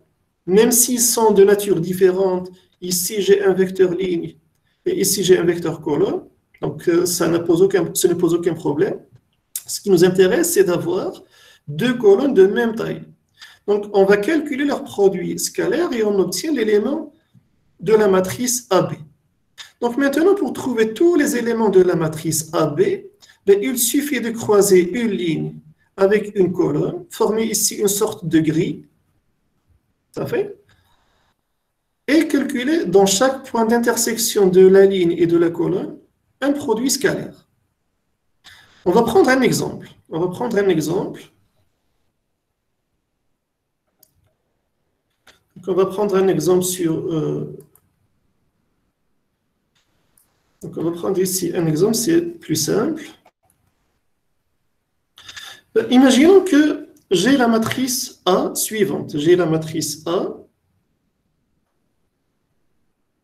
même s'ils sont de nature différente. Ici, j'ai un vecteur ligne et ici, j'ai un vecteur colonne. Donc, ça ne pose aucun problème. Ce qui nous intéresse, c'est d'avoir deux colonnes de même taille. Donc, on va calculer leur produit scalaire et on obtient l'élément de la matrice AB. Donc, maintenant, pour trouver tous les éléments de la matrice AB, il suffit de croiser une ligne avec une colonne, former ici une sorte de grille, ça fait, et calculer dans chaque point d'intersection de la ligne et de la colonne un produit scalaire. On va prendre un exemple. Donc, on va prendre un exemple sur... Donc, on va prendre ici un exemple, c'est plus simple. Imaginons que j'ai la matrice A suivante. J'ai la matrice A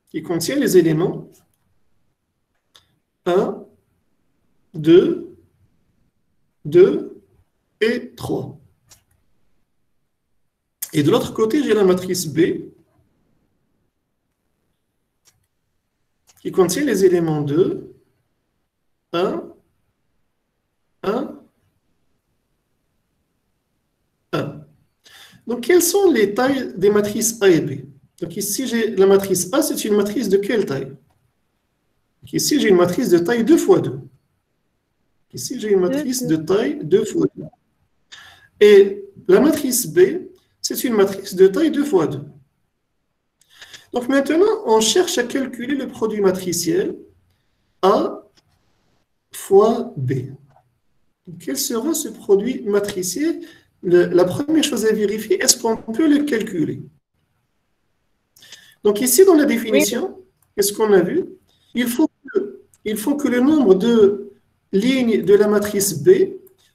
qui contient les éléments 1, 2, 2 et 3. Et de l'autre côté, j'ai la matrice B qui contient les éléments 2, 1, 1, 1. Donc, quelles sont les tailles des matrices A et B? Donc, ici, j'ai la matrice A, c'est une matrice de quelle taille? Donc, ici, j'ai une matrice de taille 2 fois 2. Ici, j'ai une matrice de taille 2 fois 2. Et la matrice B, c'est une matrice de taille 2 fois 2. Donc maintenant, on cherche à calculer le produit matriciel A fois B. Quel sera ce produit matriciel? La première chose à vérifier, est-ce qu'on peut le calculer? Donc ici, dans la définition, qu'est-ce qu'on a vu? Il il faut que le nombre de lignes de la matrice B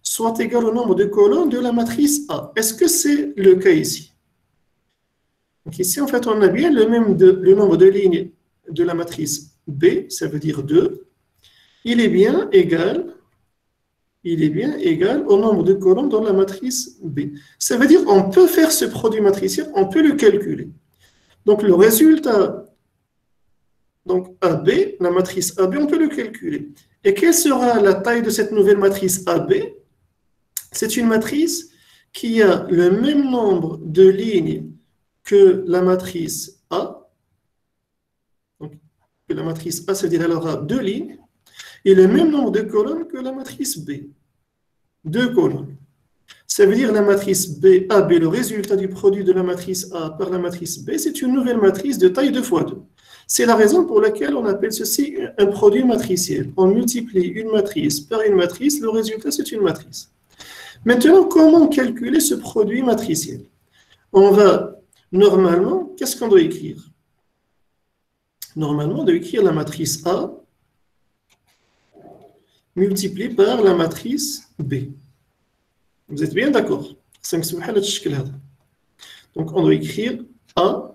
soit égal au nombre de colonnes de la matrice A. Est-ce que c'est le cas ici? Donc ici, en fait, on a bien le nombre de lignes de la matrice B, ça veut dire 2. Il est bien égal au nombre de colonnes dans la matrice B. Ça veut dire qu'on peut faire ce produit matriciel, on peut le calculer. Donc le résultat, donc AB, la matrice AB, on peut le calculer. Et quelle sera la taille de cette nouvelle matrice AB? C'est une matrice qui a le même nombre de lignes que la matrice A. Donc, que la matrice A, c'est-à-dire elle aura 2 lignes, et le même nombre de colonnes que la matrice B. 2 colonnes. Ça veut dire la matrice B, AB, le résultat du produit de la matrice A par la matrice B, c'est une nouvelle matrice de taille 2 fois 2. C'est la raison pour laquelle on appelle ceci un produit matriciel. On multiplie une matrice par une matrice, le résultat c'est une matrice. Maintenant, comment calculer ce produit matriciel? On va, normalement, qu'est-ce qu'on doit écrire? Normalement, on doit écrire la matrice A multiplié par la matrice B. Vous êtes bien d'accord? Donc, on doit écrire A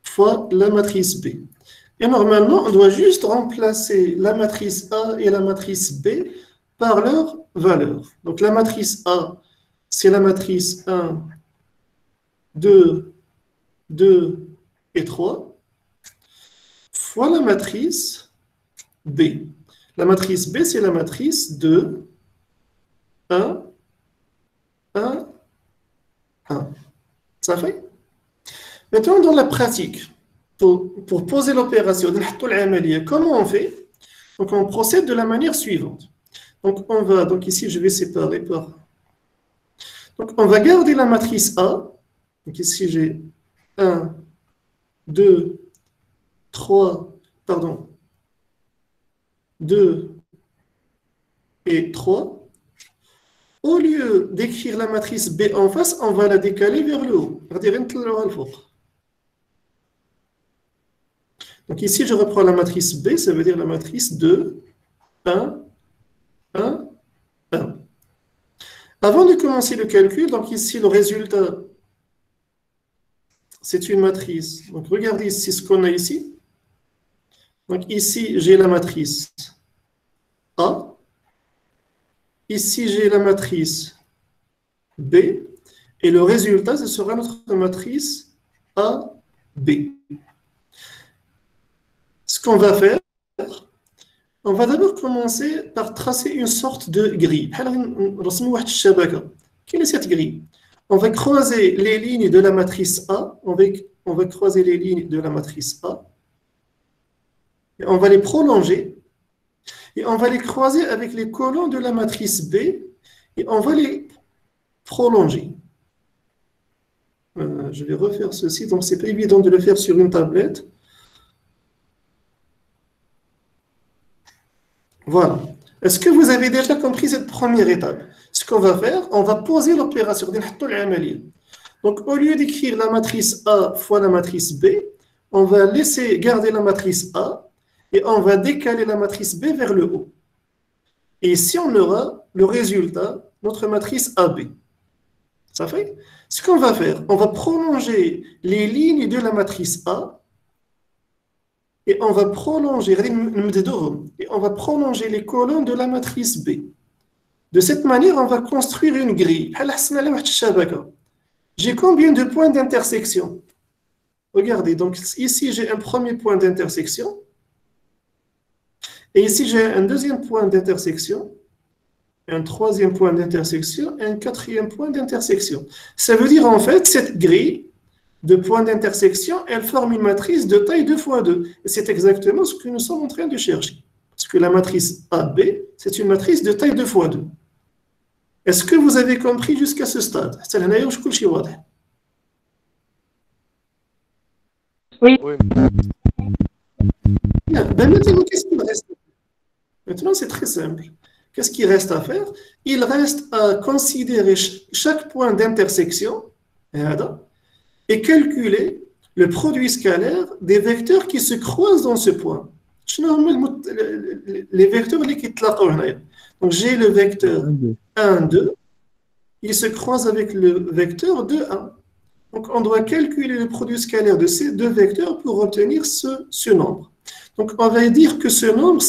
fois la matrice B. Et normalement, on doit juste remplacer la matrice A et la matrice B par leur valeur. Donc, la matrice A, c'est la matrice 1, 2, 2 et 3, fois la matrice B. La matrice B, c'est la matrice 2, 1, 1, 1. Ça fait? Maintenant, dans la pratique, pour poser l'opération, comment on fait? Donc, on procède de la manière suivante. Donc ici, je vais séparer par... Donc, on va garder la matrice A. Donc, ici, j'ai 1, 2, 3, pardon, 2 et 3. Au lieu d'écrire la matrice B en face, on va la décaler vers le haut. Donc ici, je reprends la matrice B, ça veut dire la matrice 2, 1, 1, 1. Avant de commencer le calcul, donc ici, le résultat, c'est une matrice. Donc regardez ici ce qu'on a ici. Donc ici, j'ai la matrice A. Ici, j'ai la matrice B. Et le résultat, ce sera notre matrice AB. Ce qu'on va faire, on va d'abord commencer par tracer une sorte de grille. Quelle est cette grille? On va croiser les lignes de la matrice A. On va croiser les lignes de la matrice A. Et on va les prolonger. Et on va les croiser avec les colonnes de la matrice B. Et on va les prolonger. Je vais refaire ceci. Donc, ce n'est pas évident de le faire sur une tablette. Voilà. Est-ce que vous avez déjà compris cette première étape? Ce qu'on va faire, on va poser l'opération. Donc, au lieu d'écrire la matrice A fois la matrice B, on va laisser garder la matrice A et on va décaler la matrice B vers le haut. Et ici, on aura le résultat, notre matrice AB. Ça fait? Ce qu'on va faire, on va prolonger les lignes de la matrice A et on va prolonger les colonnes de la matrice B. De cette manière, on va construire une grille. J'ai combien de points d'intersection? Regardez, donc ici j'ai un premier point d'intersection. Et ici j'ai un deuxième point d'intersection, un troisième point d'intersection et un quatrième point d'intersection. Ça veut dire en fait, cette grille de points d'intersection, elle forme une matrice de taille 2 fois 2. Et c'est exactement ce que nous sommes en train de chercher. Parce que la matrice AB, c'est une matrice de taille 2 fois 2. Est-ce que vous avez compris jusqu'à ce stade? Oui. Bien. Maintenant, qu'est-ce qu'il reste? Maintenant, c'est très simple. Qu'est-ce qu'il reste à faire? Il reste à considérer chaque point d'intersection et calculer le produit scalaire des vecteurs qui se croisent dans ce point. شنو هما les vecteurs اللي كيتلاقاو هنايا. Donc j'ai le vecteur 1, 2, il se croise avec le vecteur 2, 1. Donc on doit calculer le produit scalaire de ces deux vecteurs pour obtenir ce nombre. Donc on va dire que ce nombre,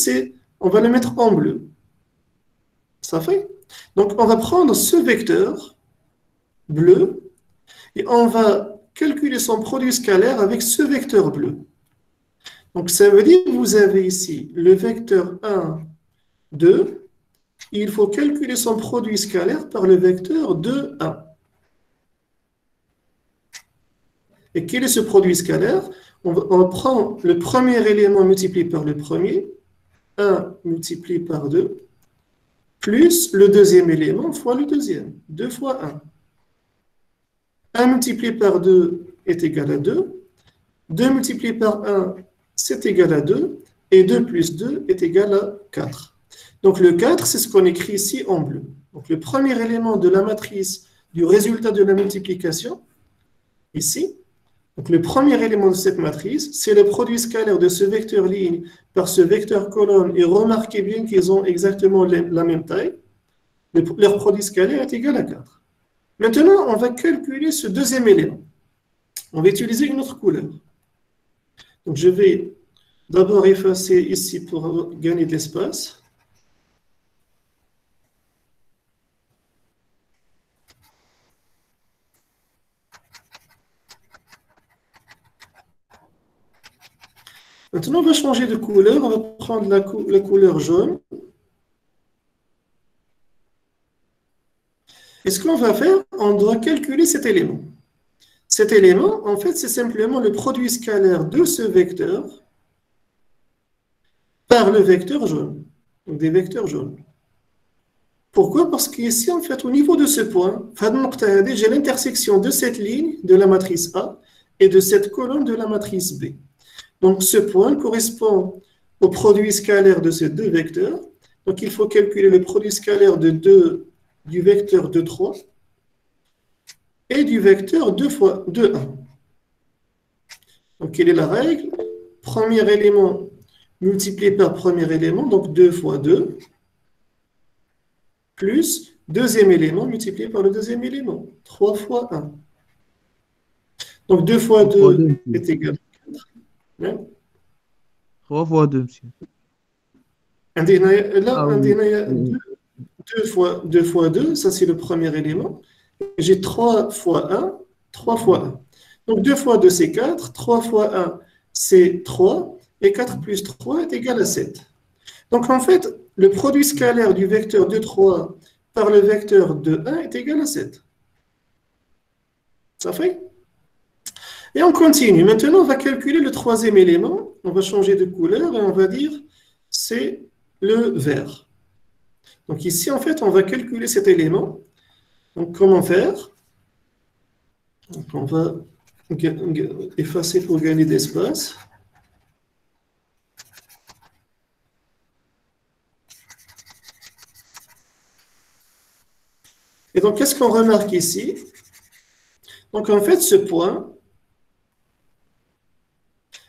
on va le mettre en bleu. Ça fait? Donc on va prendre ce vecteur bleu et on va calculer son produit scalaire avec ce vecteur bleu. Donc ça veut dire que vous avez ici le vecteur 1, 2, il faut calculer son produit scalaire par le vecteur 2, 1. Et quel est ce produit scalaire? On prend le premier élément multiplié par le premier, 1 multiplié par 2, plus le deuxième élément fois le deuxième, 2 fois 1. 1 multiplié par 2 est égal à 2, 2 multiplié par 1, c'est égal à 2, et 2 plus 2 est égal à 4. Donc le 4, c'est ce qu'on écrit ici en bleu. Donc le premier élément de la matrice du résultat de la multiplication, ici, donc le premier élément de cette matrice, c'est le produit scalaire de ce vecteur ligne par ce vecteur colonne, et remarquez bien qu'ils ont exactement la même taille. Leur produit scalaire est égal à 4. Maintenant, on va calculer ce deuxième élément. On va utiliser une autre couleur. Donc je vais d'abord effacer ici pour gagner de l'espace. Maintenant, on va changer de couleur. On va prendre la couleur jaune. Et ce qu'on va faire, on doit calculer cet élément. Cet élément, en fait, c'est simplement le produit scalaire de ce vecteur par le vecteur jaune. Donc des vecteurs jaunes. Pourquoi? Parce qu'ici, en fait, au niveau de ce point, j'ai l'intersection de cette ligne de la matrice A et de cette colonne de la matrice B. Donc ce point correspond au produit scalaire de ces deux vecteurs. Donc il faut calculer le produit scalaire du vecteur 2, 3 et du vecteur 2 fois 2, 1. Donc quelle est la règle? Premier élément multiplié par premier élément, donc 2 fois 2, plus deuxième élément multiplié par le deuxième élément, 3 fois 1. Donc 2 fois 2 est égal à 4. 3 fois 2, monsieur. Là, 2 fois 2, ça c'est le premier élément. J'ai 3 fois 1, 3 fois 1. Donc 2 fois 2 c'est 4, 3 fois 1 c'est 3, et 4 plus 3 est égal à 7. Donc en fait, le produit scalaire du vecteur 2, 3 par le vecteur 2, 1 est égal à 7. Ça fait? Et on continue. Maintenant, on va calculer le troisième élément. On va changer de couleur et on va dire c'est le vert. Donc ici, en fait, on va calculer cet élément. Donc comment faire? Donc, on va effacer pour gagner d'espace. Et donc, qu'est-ce qu'on remarque ici? Donc, en fait, ce point,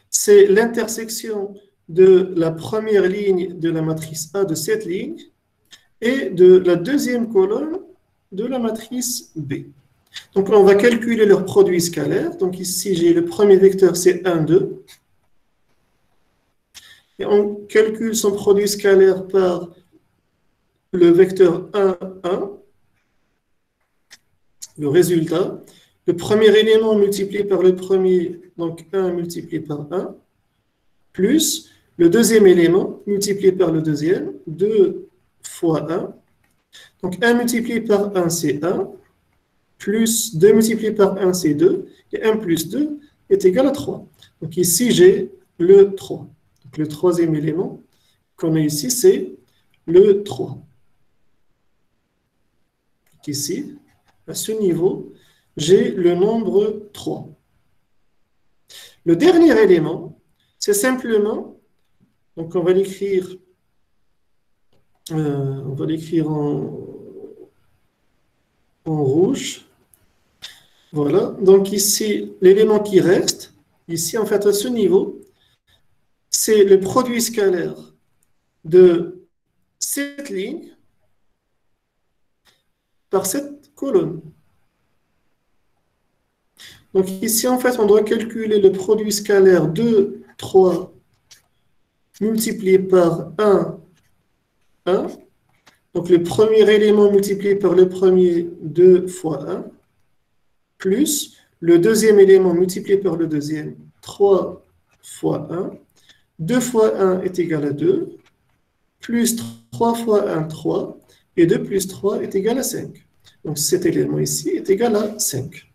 c'est l'intersection de la première ligne de la matrice A de cette ligne et de la deuxième colonne de la matrice B. Donc, on va calculer leur produit scalaire. Donc, ici, j'ai le premier vecteur, c'est 1, 2. Et on calcule son produit scalaire par le vecteur 1, 1. Le résultat, le premier élément multiplié par le premier, donc 1 multiplié par 1, plus le deuxième élément multiplié par le deuxième, 2 fois 1. Donc 1 multiplié par 1, c'est 1, plus 2 multiplié par 1, c'est 2, et 1 plus 2 est égal à 3. Donc ici, j'ai le 3. Donc le troisième élément qu'on a ici, c'est le 3. Donc ici, à ce niveau, j'ai le nombre 3. Le dernier élément, c'est simplement, donc on va l'écrire en rouge. Voilà, donc ici, l'élément qui reste, ici en fait à ce niveau, c'est le produit scalaire de cette ligne par cette colonne. Donc ici, en fait, on doit calculer le produit scalaire 2, 3 multiplié par 1, 1. Donc le premier élément multiplié par le premier, 2 fois 1, plus le deuxième élément multiplié par le deuxième, 3 fois 1. 2 fois 1 est égal à 2, plus 3 fois 1, 3, et 2 plus 3 est égal à 5. Donc cet élément ici est égal à 5.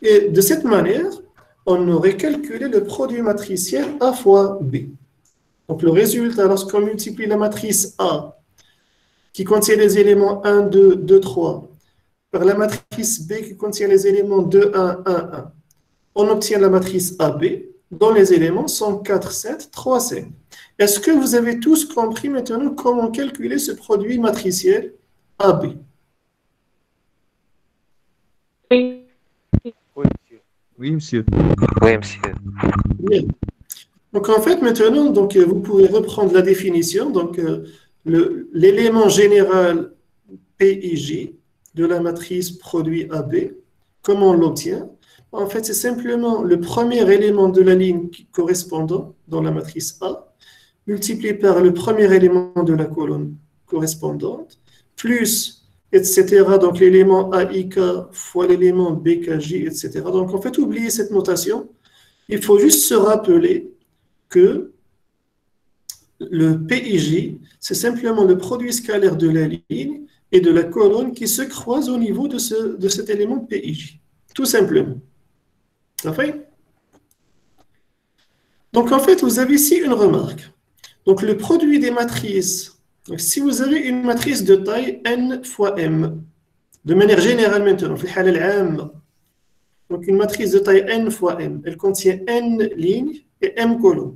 Et de cette manière, on aurait calculé le produit matriciel A fois B. Donc le résultat, lorsqu'on multiplie la matrice A, qui contient les éléments 1, 2, 2, 3, par la matrice B qui contient les éléments 2, 1, 1, 1, on obtient la matrice AB, dont les éléments sont 4, 7, 3, 5. Est-ce que vous avez tous compris maintenant comment calculer ce produit matriciel AB? Oui. Oui, monsieur. Oui, monsieur. Bien. Donc en fait, maintenant, donc, vous pouvez reprendre la définition. Donc l'élément général PIJ de la matrice produit AB, comment on l'obtient? En fait, c'est simplement le premier élément de la ligne correspondant dans la matrice A, multiplié par le premier élément de la colonne correspondante, plus, etc. Donc l'élément AIK fois l'élément BKJ, etc. Donc en fait, oubliez cette notation. Il faut juste se rappeler que le PIJ, c'est simplement le produit scalaire de la ligne et de la colonne qui se croisent au niveau de cet élément PIJ. Tout simplement. Ça fait? Donc en fait, vous avez ici une remarque. Donc le produit des matrices, donc, si vous avez une matrice de taille n fois m, de manière générale maintenant, donc une matrice de taille n fois m, elle contient n lignes et m colonnes.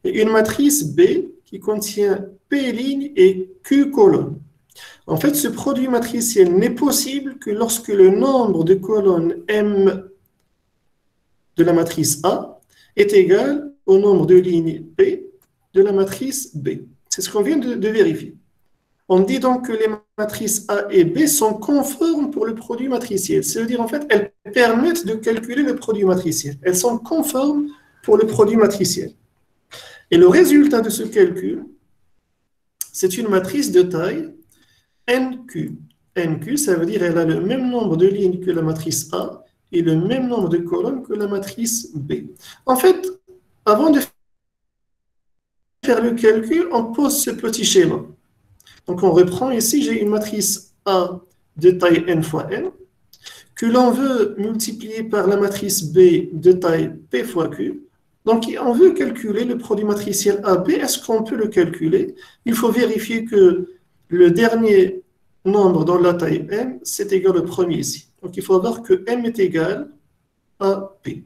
Et une matrice B qui contient p lignes et q colonnes. En fait, ce produit matriciel n'est possible que lorsque le nombre de colonnes m de la matrice A est égal au nombre de lignes P de la matrice B. C'est ce qu'on vient de vérifier. On dit donc que les matrices A et B sont conformes pour le produit matriciel. C'est-à-dire, en fait, elles permettent de calculer le produit matriciel. Elles sont conformes pour le produit matriciel. Et le résultat de ce calcul, c'est une matrice de taille NQ. NQ, ça veut dire qu'elle a le même nombre de lignes que la matrice A et le même nombre de colonnes que la matrice B. En fait, avant de faire le calcul, on pose ce petit schéma. Donc on reprend ici, j'ai une matrice A de taille n fois n, que l'on veut multiplier par la matrice B de taille P fois Q. Donc on veut calculer le produit matriciel AB. Est-ce qu'on peut le calculer? Il faut vérifier que le dernier nombre dans la taille m, c'est égal au premier ici. Donc il faut voir que m est égal à P.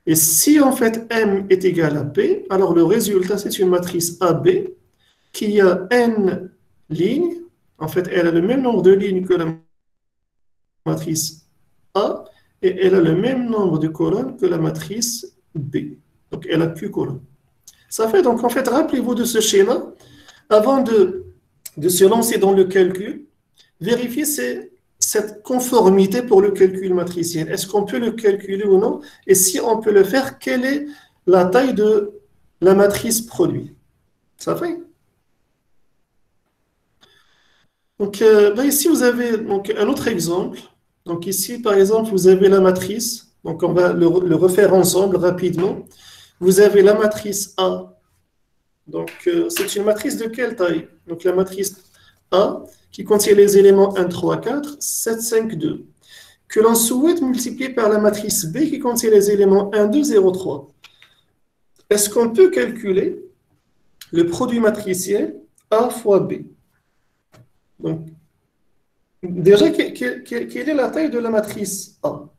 Et si en fait m est égal à P, alors le résultat c'est une matrice AB qui a n lignes. En fait, elle a le même nombre de lignes que la matrice A et elle a le même nombre de colonnes que la matrice B. Donc elle a Q colonnes. Ça fait donc en fait, rappelez-vous de ce schéma. Avant de se lancer dans le calcul, vérifiez cette conformité pour le calcul matriciel. Est-ce qu'on peut le calculer ou non? Et si on peut le faire, quelle est la taille de la matrice produit? Ça fait? Donc, ici, vous avez donc, un autre exemple. Donc, ici, par exemple, vous avez la matrice. Donc, on va le refaire ensemble rapidement. Vous avez la matrice A. Donc, c'est une matrice de quelle taille? Donc, la matrice A qui contient les éléments 1, 3, 4, 7, 5, 2, que l'on souhaite multiplier par la matrice B qui contient les éléments 1, 2, 0, 3. Est-ce qu'on peut calculer le produit matriciel A fois B? Donc, déjà, quelle est la taille de la matrice A?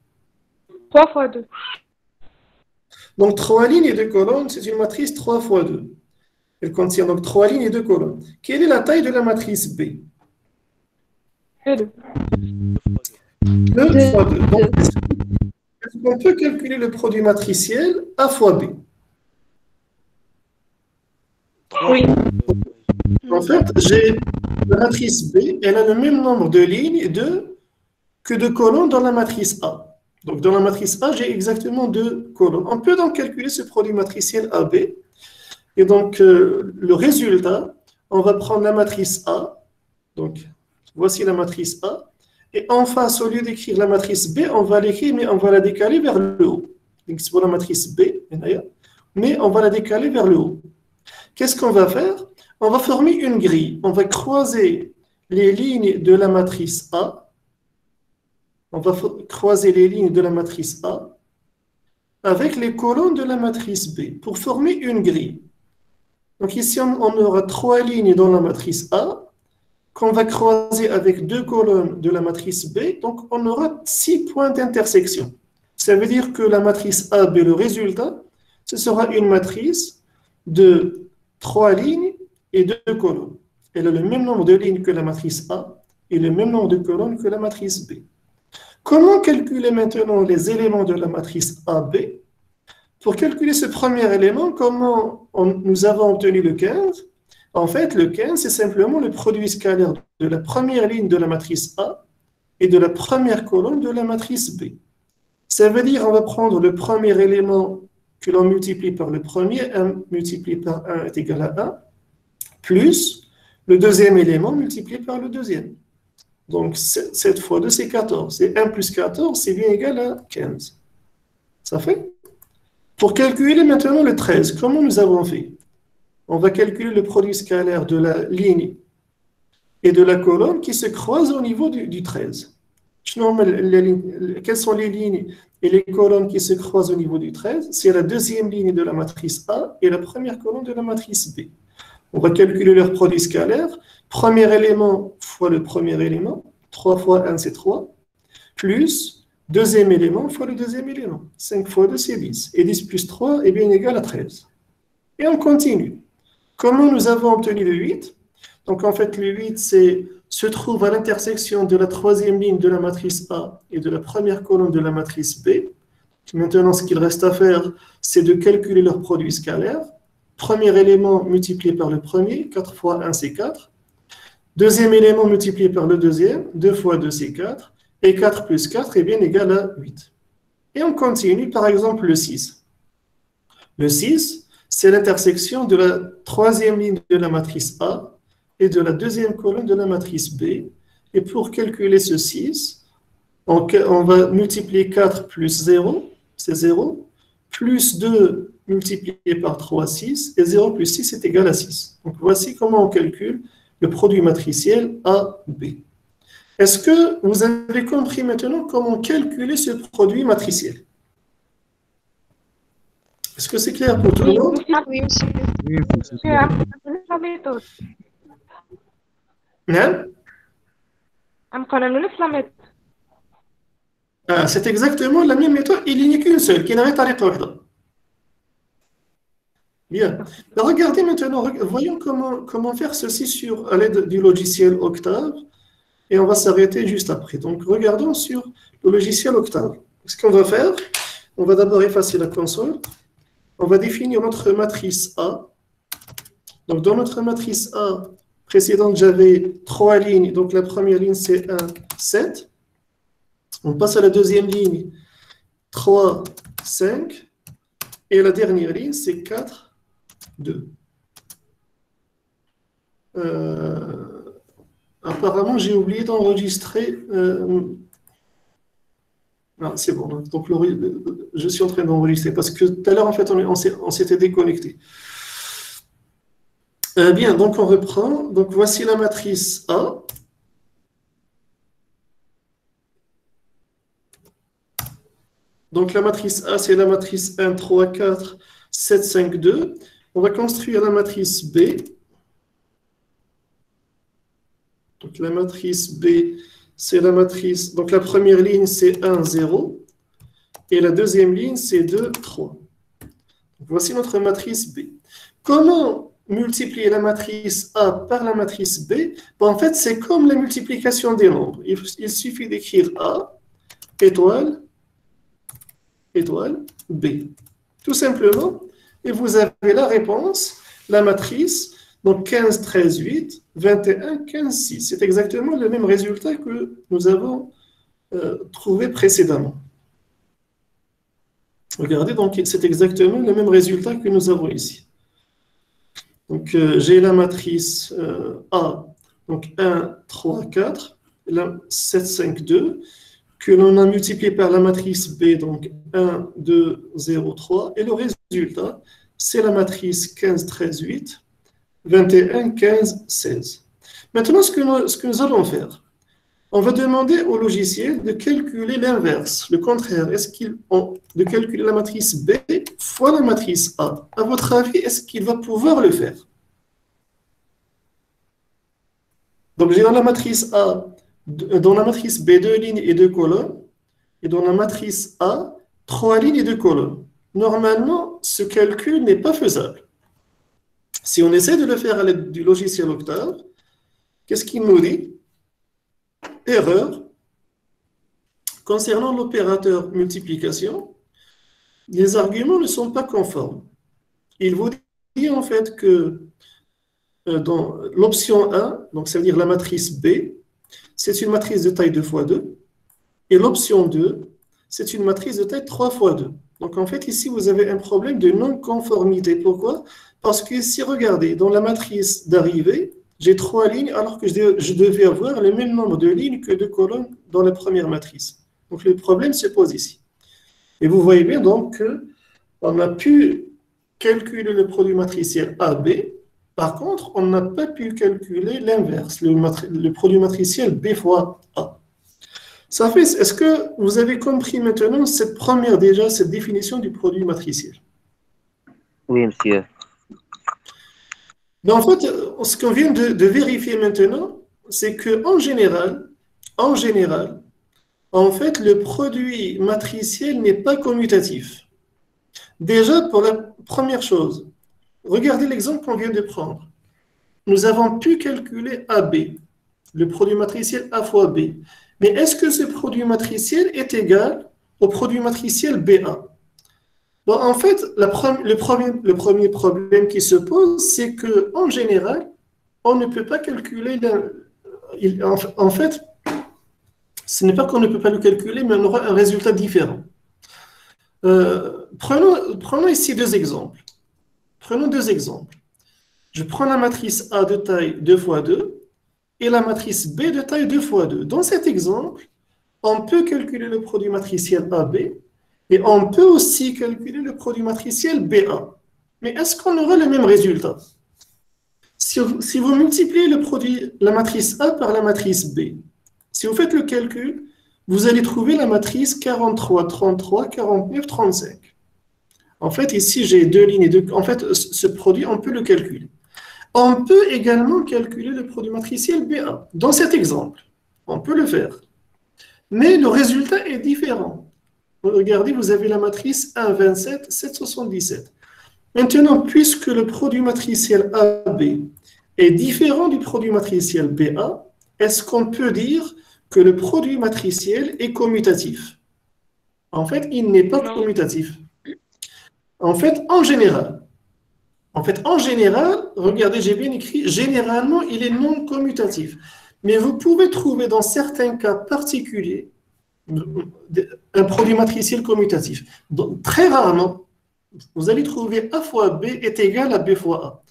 3 fois 2. Donc, 3 lignes et 2 colonnes, c'est une matrice 3 fois 2. Elle contient donc 3 lignes et 2 colonnes. Quelle est la taille de la matrice B? 2. 2 fois 2. Donc, est-ce qu'on peut calculer le produit matriciel A fois B? Oui. En fait, j'ai la matrice B, elle a le même nombre de lignes que de colonnes dans la matrice A. Donc, dans la matrice A, j'ai exactement 2 colonnes. On peut donc calculer ce produit matriciel AB. Et donc, le résultat, on va prendre la matrice A. Donc, voici la matrice A. Et en face, au lieu d'écrire la matrice B, on va l'écrire, mais on va la décaler vers le haut. Donc, c'est pour la matrice B, mais on va la décaler vers le haut. Qu'est-ce qu'on va faire? On va former une grille. On va croiser les lignes de la matrice A. On va croiser les lignes de la matrice A avec les colonnes de la matrice B pour former une grille. Donc ici, on aura 3 lignes dans la matrice A qu'on va croiser avec 2 colonnes de la matrice B. Donc on aura 6 points d'intersection. Ça veut dire que la matrice AB, le résultat, ce sera une matrice de 3 lignes et 2 colonnes. Elle a le même nombre de lignes que la matrice A et le même nombre de colonnes que la matrice B. Comment calculer maintenant les éléments de la matrice AB? Pour calculer ce premier élément, comment nous avons obtenu le 15? En fait, le 15, c'est simplement le produit scalaire de la première ligne de la matrice A et de la première colonne de la matrice B. Ça veut dire qu'on va prendre le premier élément que l'on multiplie par le premier, 1 multiplié par 1 est égal à 1, plus le deuxième élément multiplié par le deuxième. Donc, 7 fois 2, c'est 14. Et 1 plus 14, c'est bien égal à 15. Ça fait? Pour calculer maintenant le 13, comment nous avons fait? On va calculer le produit scalaire de la ligne et de la colonne qui se croisent au niveau du 13. Quelles sont les lignes et les colonnes qui se croisent au niveau du 13? C'est la deuxième ligne de la matrice A et la première colonne de la matrice B. On va calculer leur produit scalaire. Premier élément fois le premier élément, 3 fois 1 c'est 3, plus deuxième élément fois le deuxième élément. 5 fois 2 c'est 10. Et 10 plus 3 est bien égal à 13. Et on continue. Comment nous avons obtenu le 8? Donc en fait le 8 se trouve à l'intersection de la troisième ligne de la matrice A et de la première colonne de la matrice B. Maintenant ce qu'il reste à faire, c'est de calculer leur produit scalaire. Premier élément multiplié par le premier, 4 fois 1 c'est 4. Deuxième élément multiplié par le deuxième, 2 fois 2 c'est 4. Et 4 plus 4 est bien égal à 8. Et on continue par exemple le 6. Le 6, c'est l'intersection de la troisième ligne de la matrice A et de la deuxième colonne de la matrice B. Et pour calculer ce 6, on va multiplier 4 plus 0, c'est 0, plus 2 multiplié par 3, 6, et 0 plus 6 est égal à 6. Donc voici comment on calcule le produit matriciel AB. Est-ce que vous avez compris maintenant comment calculer ce produit matriciel? Est-ce que c'est clair pour tout le monde? Oui, monsieur. Oui, monsieur. La méthode. Non? La méthode. C'est exactement la même méthode, il n'y a qu'une seule, qui n'a pas de. Bien. Alors, regardez maintenant, voyons comment faire ceci à l'aide du logiciel Octave. Et on va s'arrêter juste après. Donc, regardons sur le logiciel Octave. Ce qu'on va faire, on va d'abord effacer la console. On va définir notre matrice A. Donc, dans notre matrice A précédente, j'avais 3 lignes. Donc, la première ligne, c'est 1, 7. On passe à la deuxième ligne, 3, 5. Et la dernière ligne, c'est 4, 2. Apparemment, j'ai oublié d'enregistrer. Ah, c'est bon. Donc, je suis en train d'enregistrer parce que tout à l'heure, en fait, on s'était déconnecté. Bien, donc on reprend. Donc, voici la matrice A. Donc, la matrice A, c'est la matrice 1, 3, 4, 7, 5, 2. On va construire la matrice B. Donc, la matrice B, c'est la matrice. Donc, la première ligne, c'est 1, 0. Et la deuxième ligne, c'est 2, 3. Donc, voici notre matrice B. Comment multiplier la matrice A par la matrice B? Bon, en fait, c'est comme la multiplication des nombres. Il suffit d'écrire A, étoile, étoile, B. Tout simplement. Et vous avez la réponse la matrice, donc 15, 13, 8, 21, 15, 6. C'est exactement le même résultat que nous avons trouvé précédemment. Regardez, donc c'est exactement le même résultat que nous avons ici. Donc j'ai la matrice A, donc 1, 3, 4, là, 7, 5, 2, que l'on a multiplié par la matrice B, donc 1, 2, 0, 3, et le résultat, c'est la matrice 15, 13, 8, 21, 15, 16. Maintenant, ce que nous allons faire, on va demander au logiciel de calculer l'inverse, le contraire. De calculer la matrice B fois la matrice A. À votre avis, est-ce qu'il va pouvoir le faire? Donc, j'ai dans la matrice A, dans la matrice B, 2 lignes et 2 colonnes, et dans la matrice A, 3 lignes et 2 colonnes. Normalement, ce calcul n'est pas faisable. Si on essaie de le faire à l'aide du logiciel Octave, qu'est-ce qu'il nous dit? Erreur. Concernant l'opérateur multiplication, les arguments ne sont pas conformes. Il vous dit en fait que dans l'option 1, donc ça veut dire la matrice B, c'est une matrice de taille 2 fois 2, et l'option 2, c'est une matrice de taille 3 fois 2. Donc en fait, ici, vous avez un problème de non-conformité. Pourquoi? Parce que si, regardez, dans la matrice d'arrivée, j'ai 3 lignes alors que je devais avoir le même nombre de lignes que de colonnes dans la première matrice. Donc le problème se pose ici. Et vous voyez bien donc qu'on a pu calculer le produit matriciel AB. Par contre, on n'a pas pu calculer l'inverse, le produit matriciel B fois A. Ça fait, est-ce que vous avez compris maintenant cette définition du produit matriciel? Oui, monsieur. Mais en fait, ce qu'on vient de vérifier maintenant, c'est qu'en général, en fait, le produit matriciel n'est pas commutatif. Déjà, pour la première chose, regardez l'exemple qu'on vient de prendre. Nous avons pu calculer AB, le produit matriciel A fois B. Mais est-ce que ce produit matriciel est égal au produit matriciel BA? Bon, en fait, le premier problème qui se pose, c'est qu'en général, on ne peut pas calculer. En fait, ce n'est pas qu'on ne peut pas le calculer, mais on aura un résultat différent. Prenons ici deux exemples. Prenons deux exemples. Je prends la matrice A de taille 2 fois 2 et la matrice B de taille 2 fois 2. Dans cet exemple, on peut calculer le produit matriciel AB et on peut aussi calculer le produit matriciel BA. Mais est-ce qu'on aura le même résultat? Si vous multipliez la matrice A par la matrice B, si vous faites le calcul, vous allez trouver la matrice 43, 33, 49, 35. En fait, ici, j'ai deux lignes et deux. En fait, ce produit, on peut le calculer. On peut également calculer le produit matriciel BA. Dans cet exemple, on peut le faire. Mais le résultat est différent. Regardez, vous avez la matrice 1, 27, 7, 77. Maintenant, puisque le produit matriciel AB est différent du produit matriciel BA, est-ce qu'on peut dire que le produit matriciel est commutatif? En fait, il n'est pas commutatif. En fait, en général, regardez, j'ai bien écrit, généralement, il est non commutatif. Mais vous pouvez trouver dans certains cas particuliers un produit matriciel commutatif. Donc, très rarement, vous allez trouver A fois B est égal à B fois A.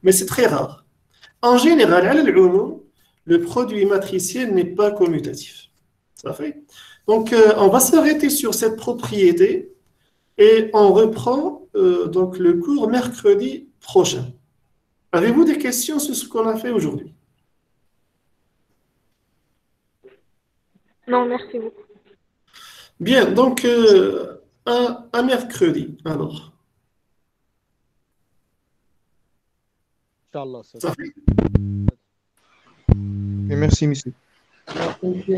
Mais c'est très rare. En général, le produit matriciel n'est pas commutatif. Ça fait? Donc, on va s'arrêter sur cette propriété et on reprend donc le cours mercredi prochain. Avez-vous des questions sur ce qu'on a fait aujourd'hui? Non, merci beaucoup. Bien, donc à mercredi, alors. Inch'Allah. Ça fait? Et merci, monsieur. Ok.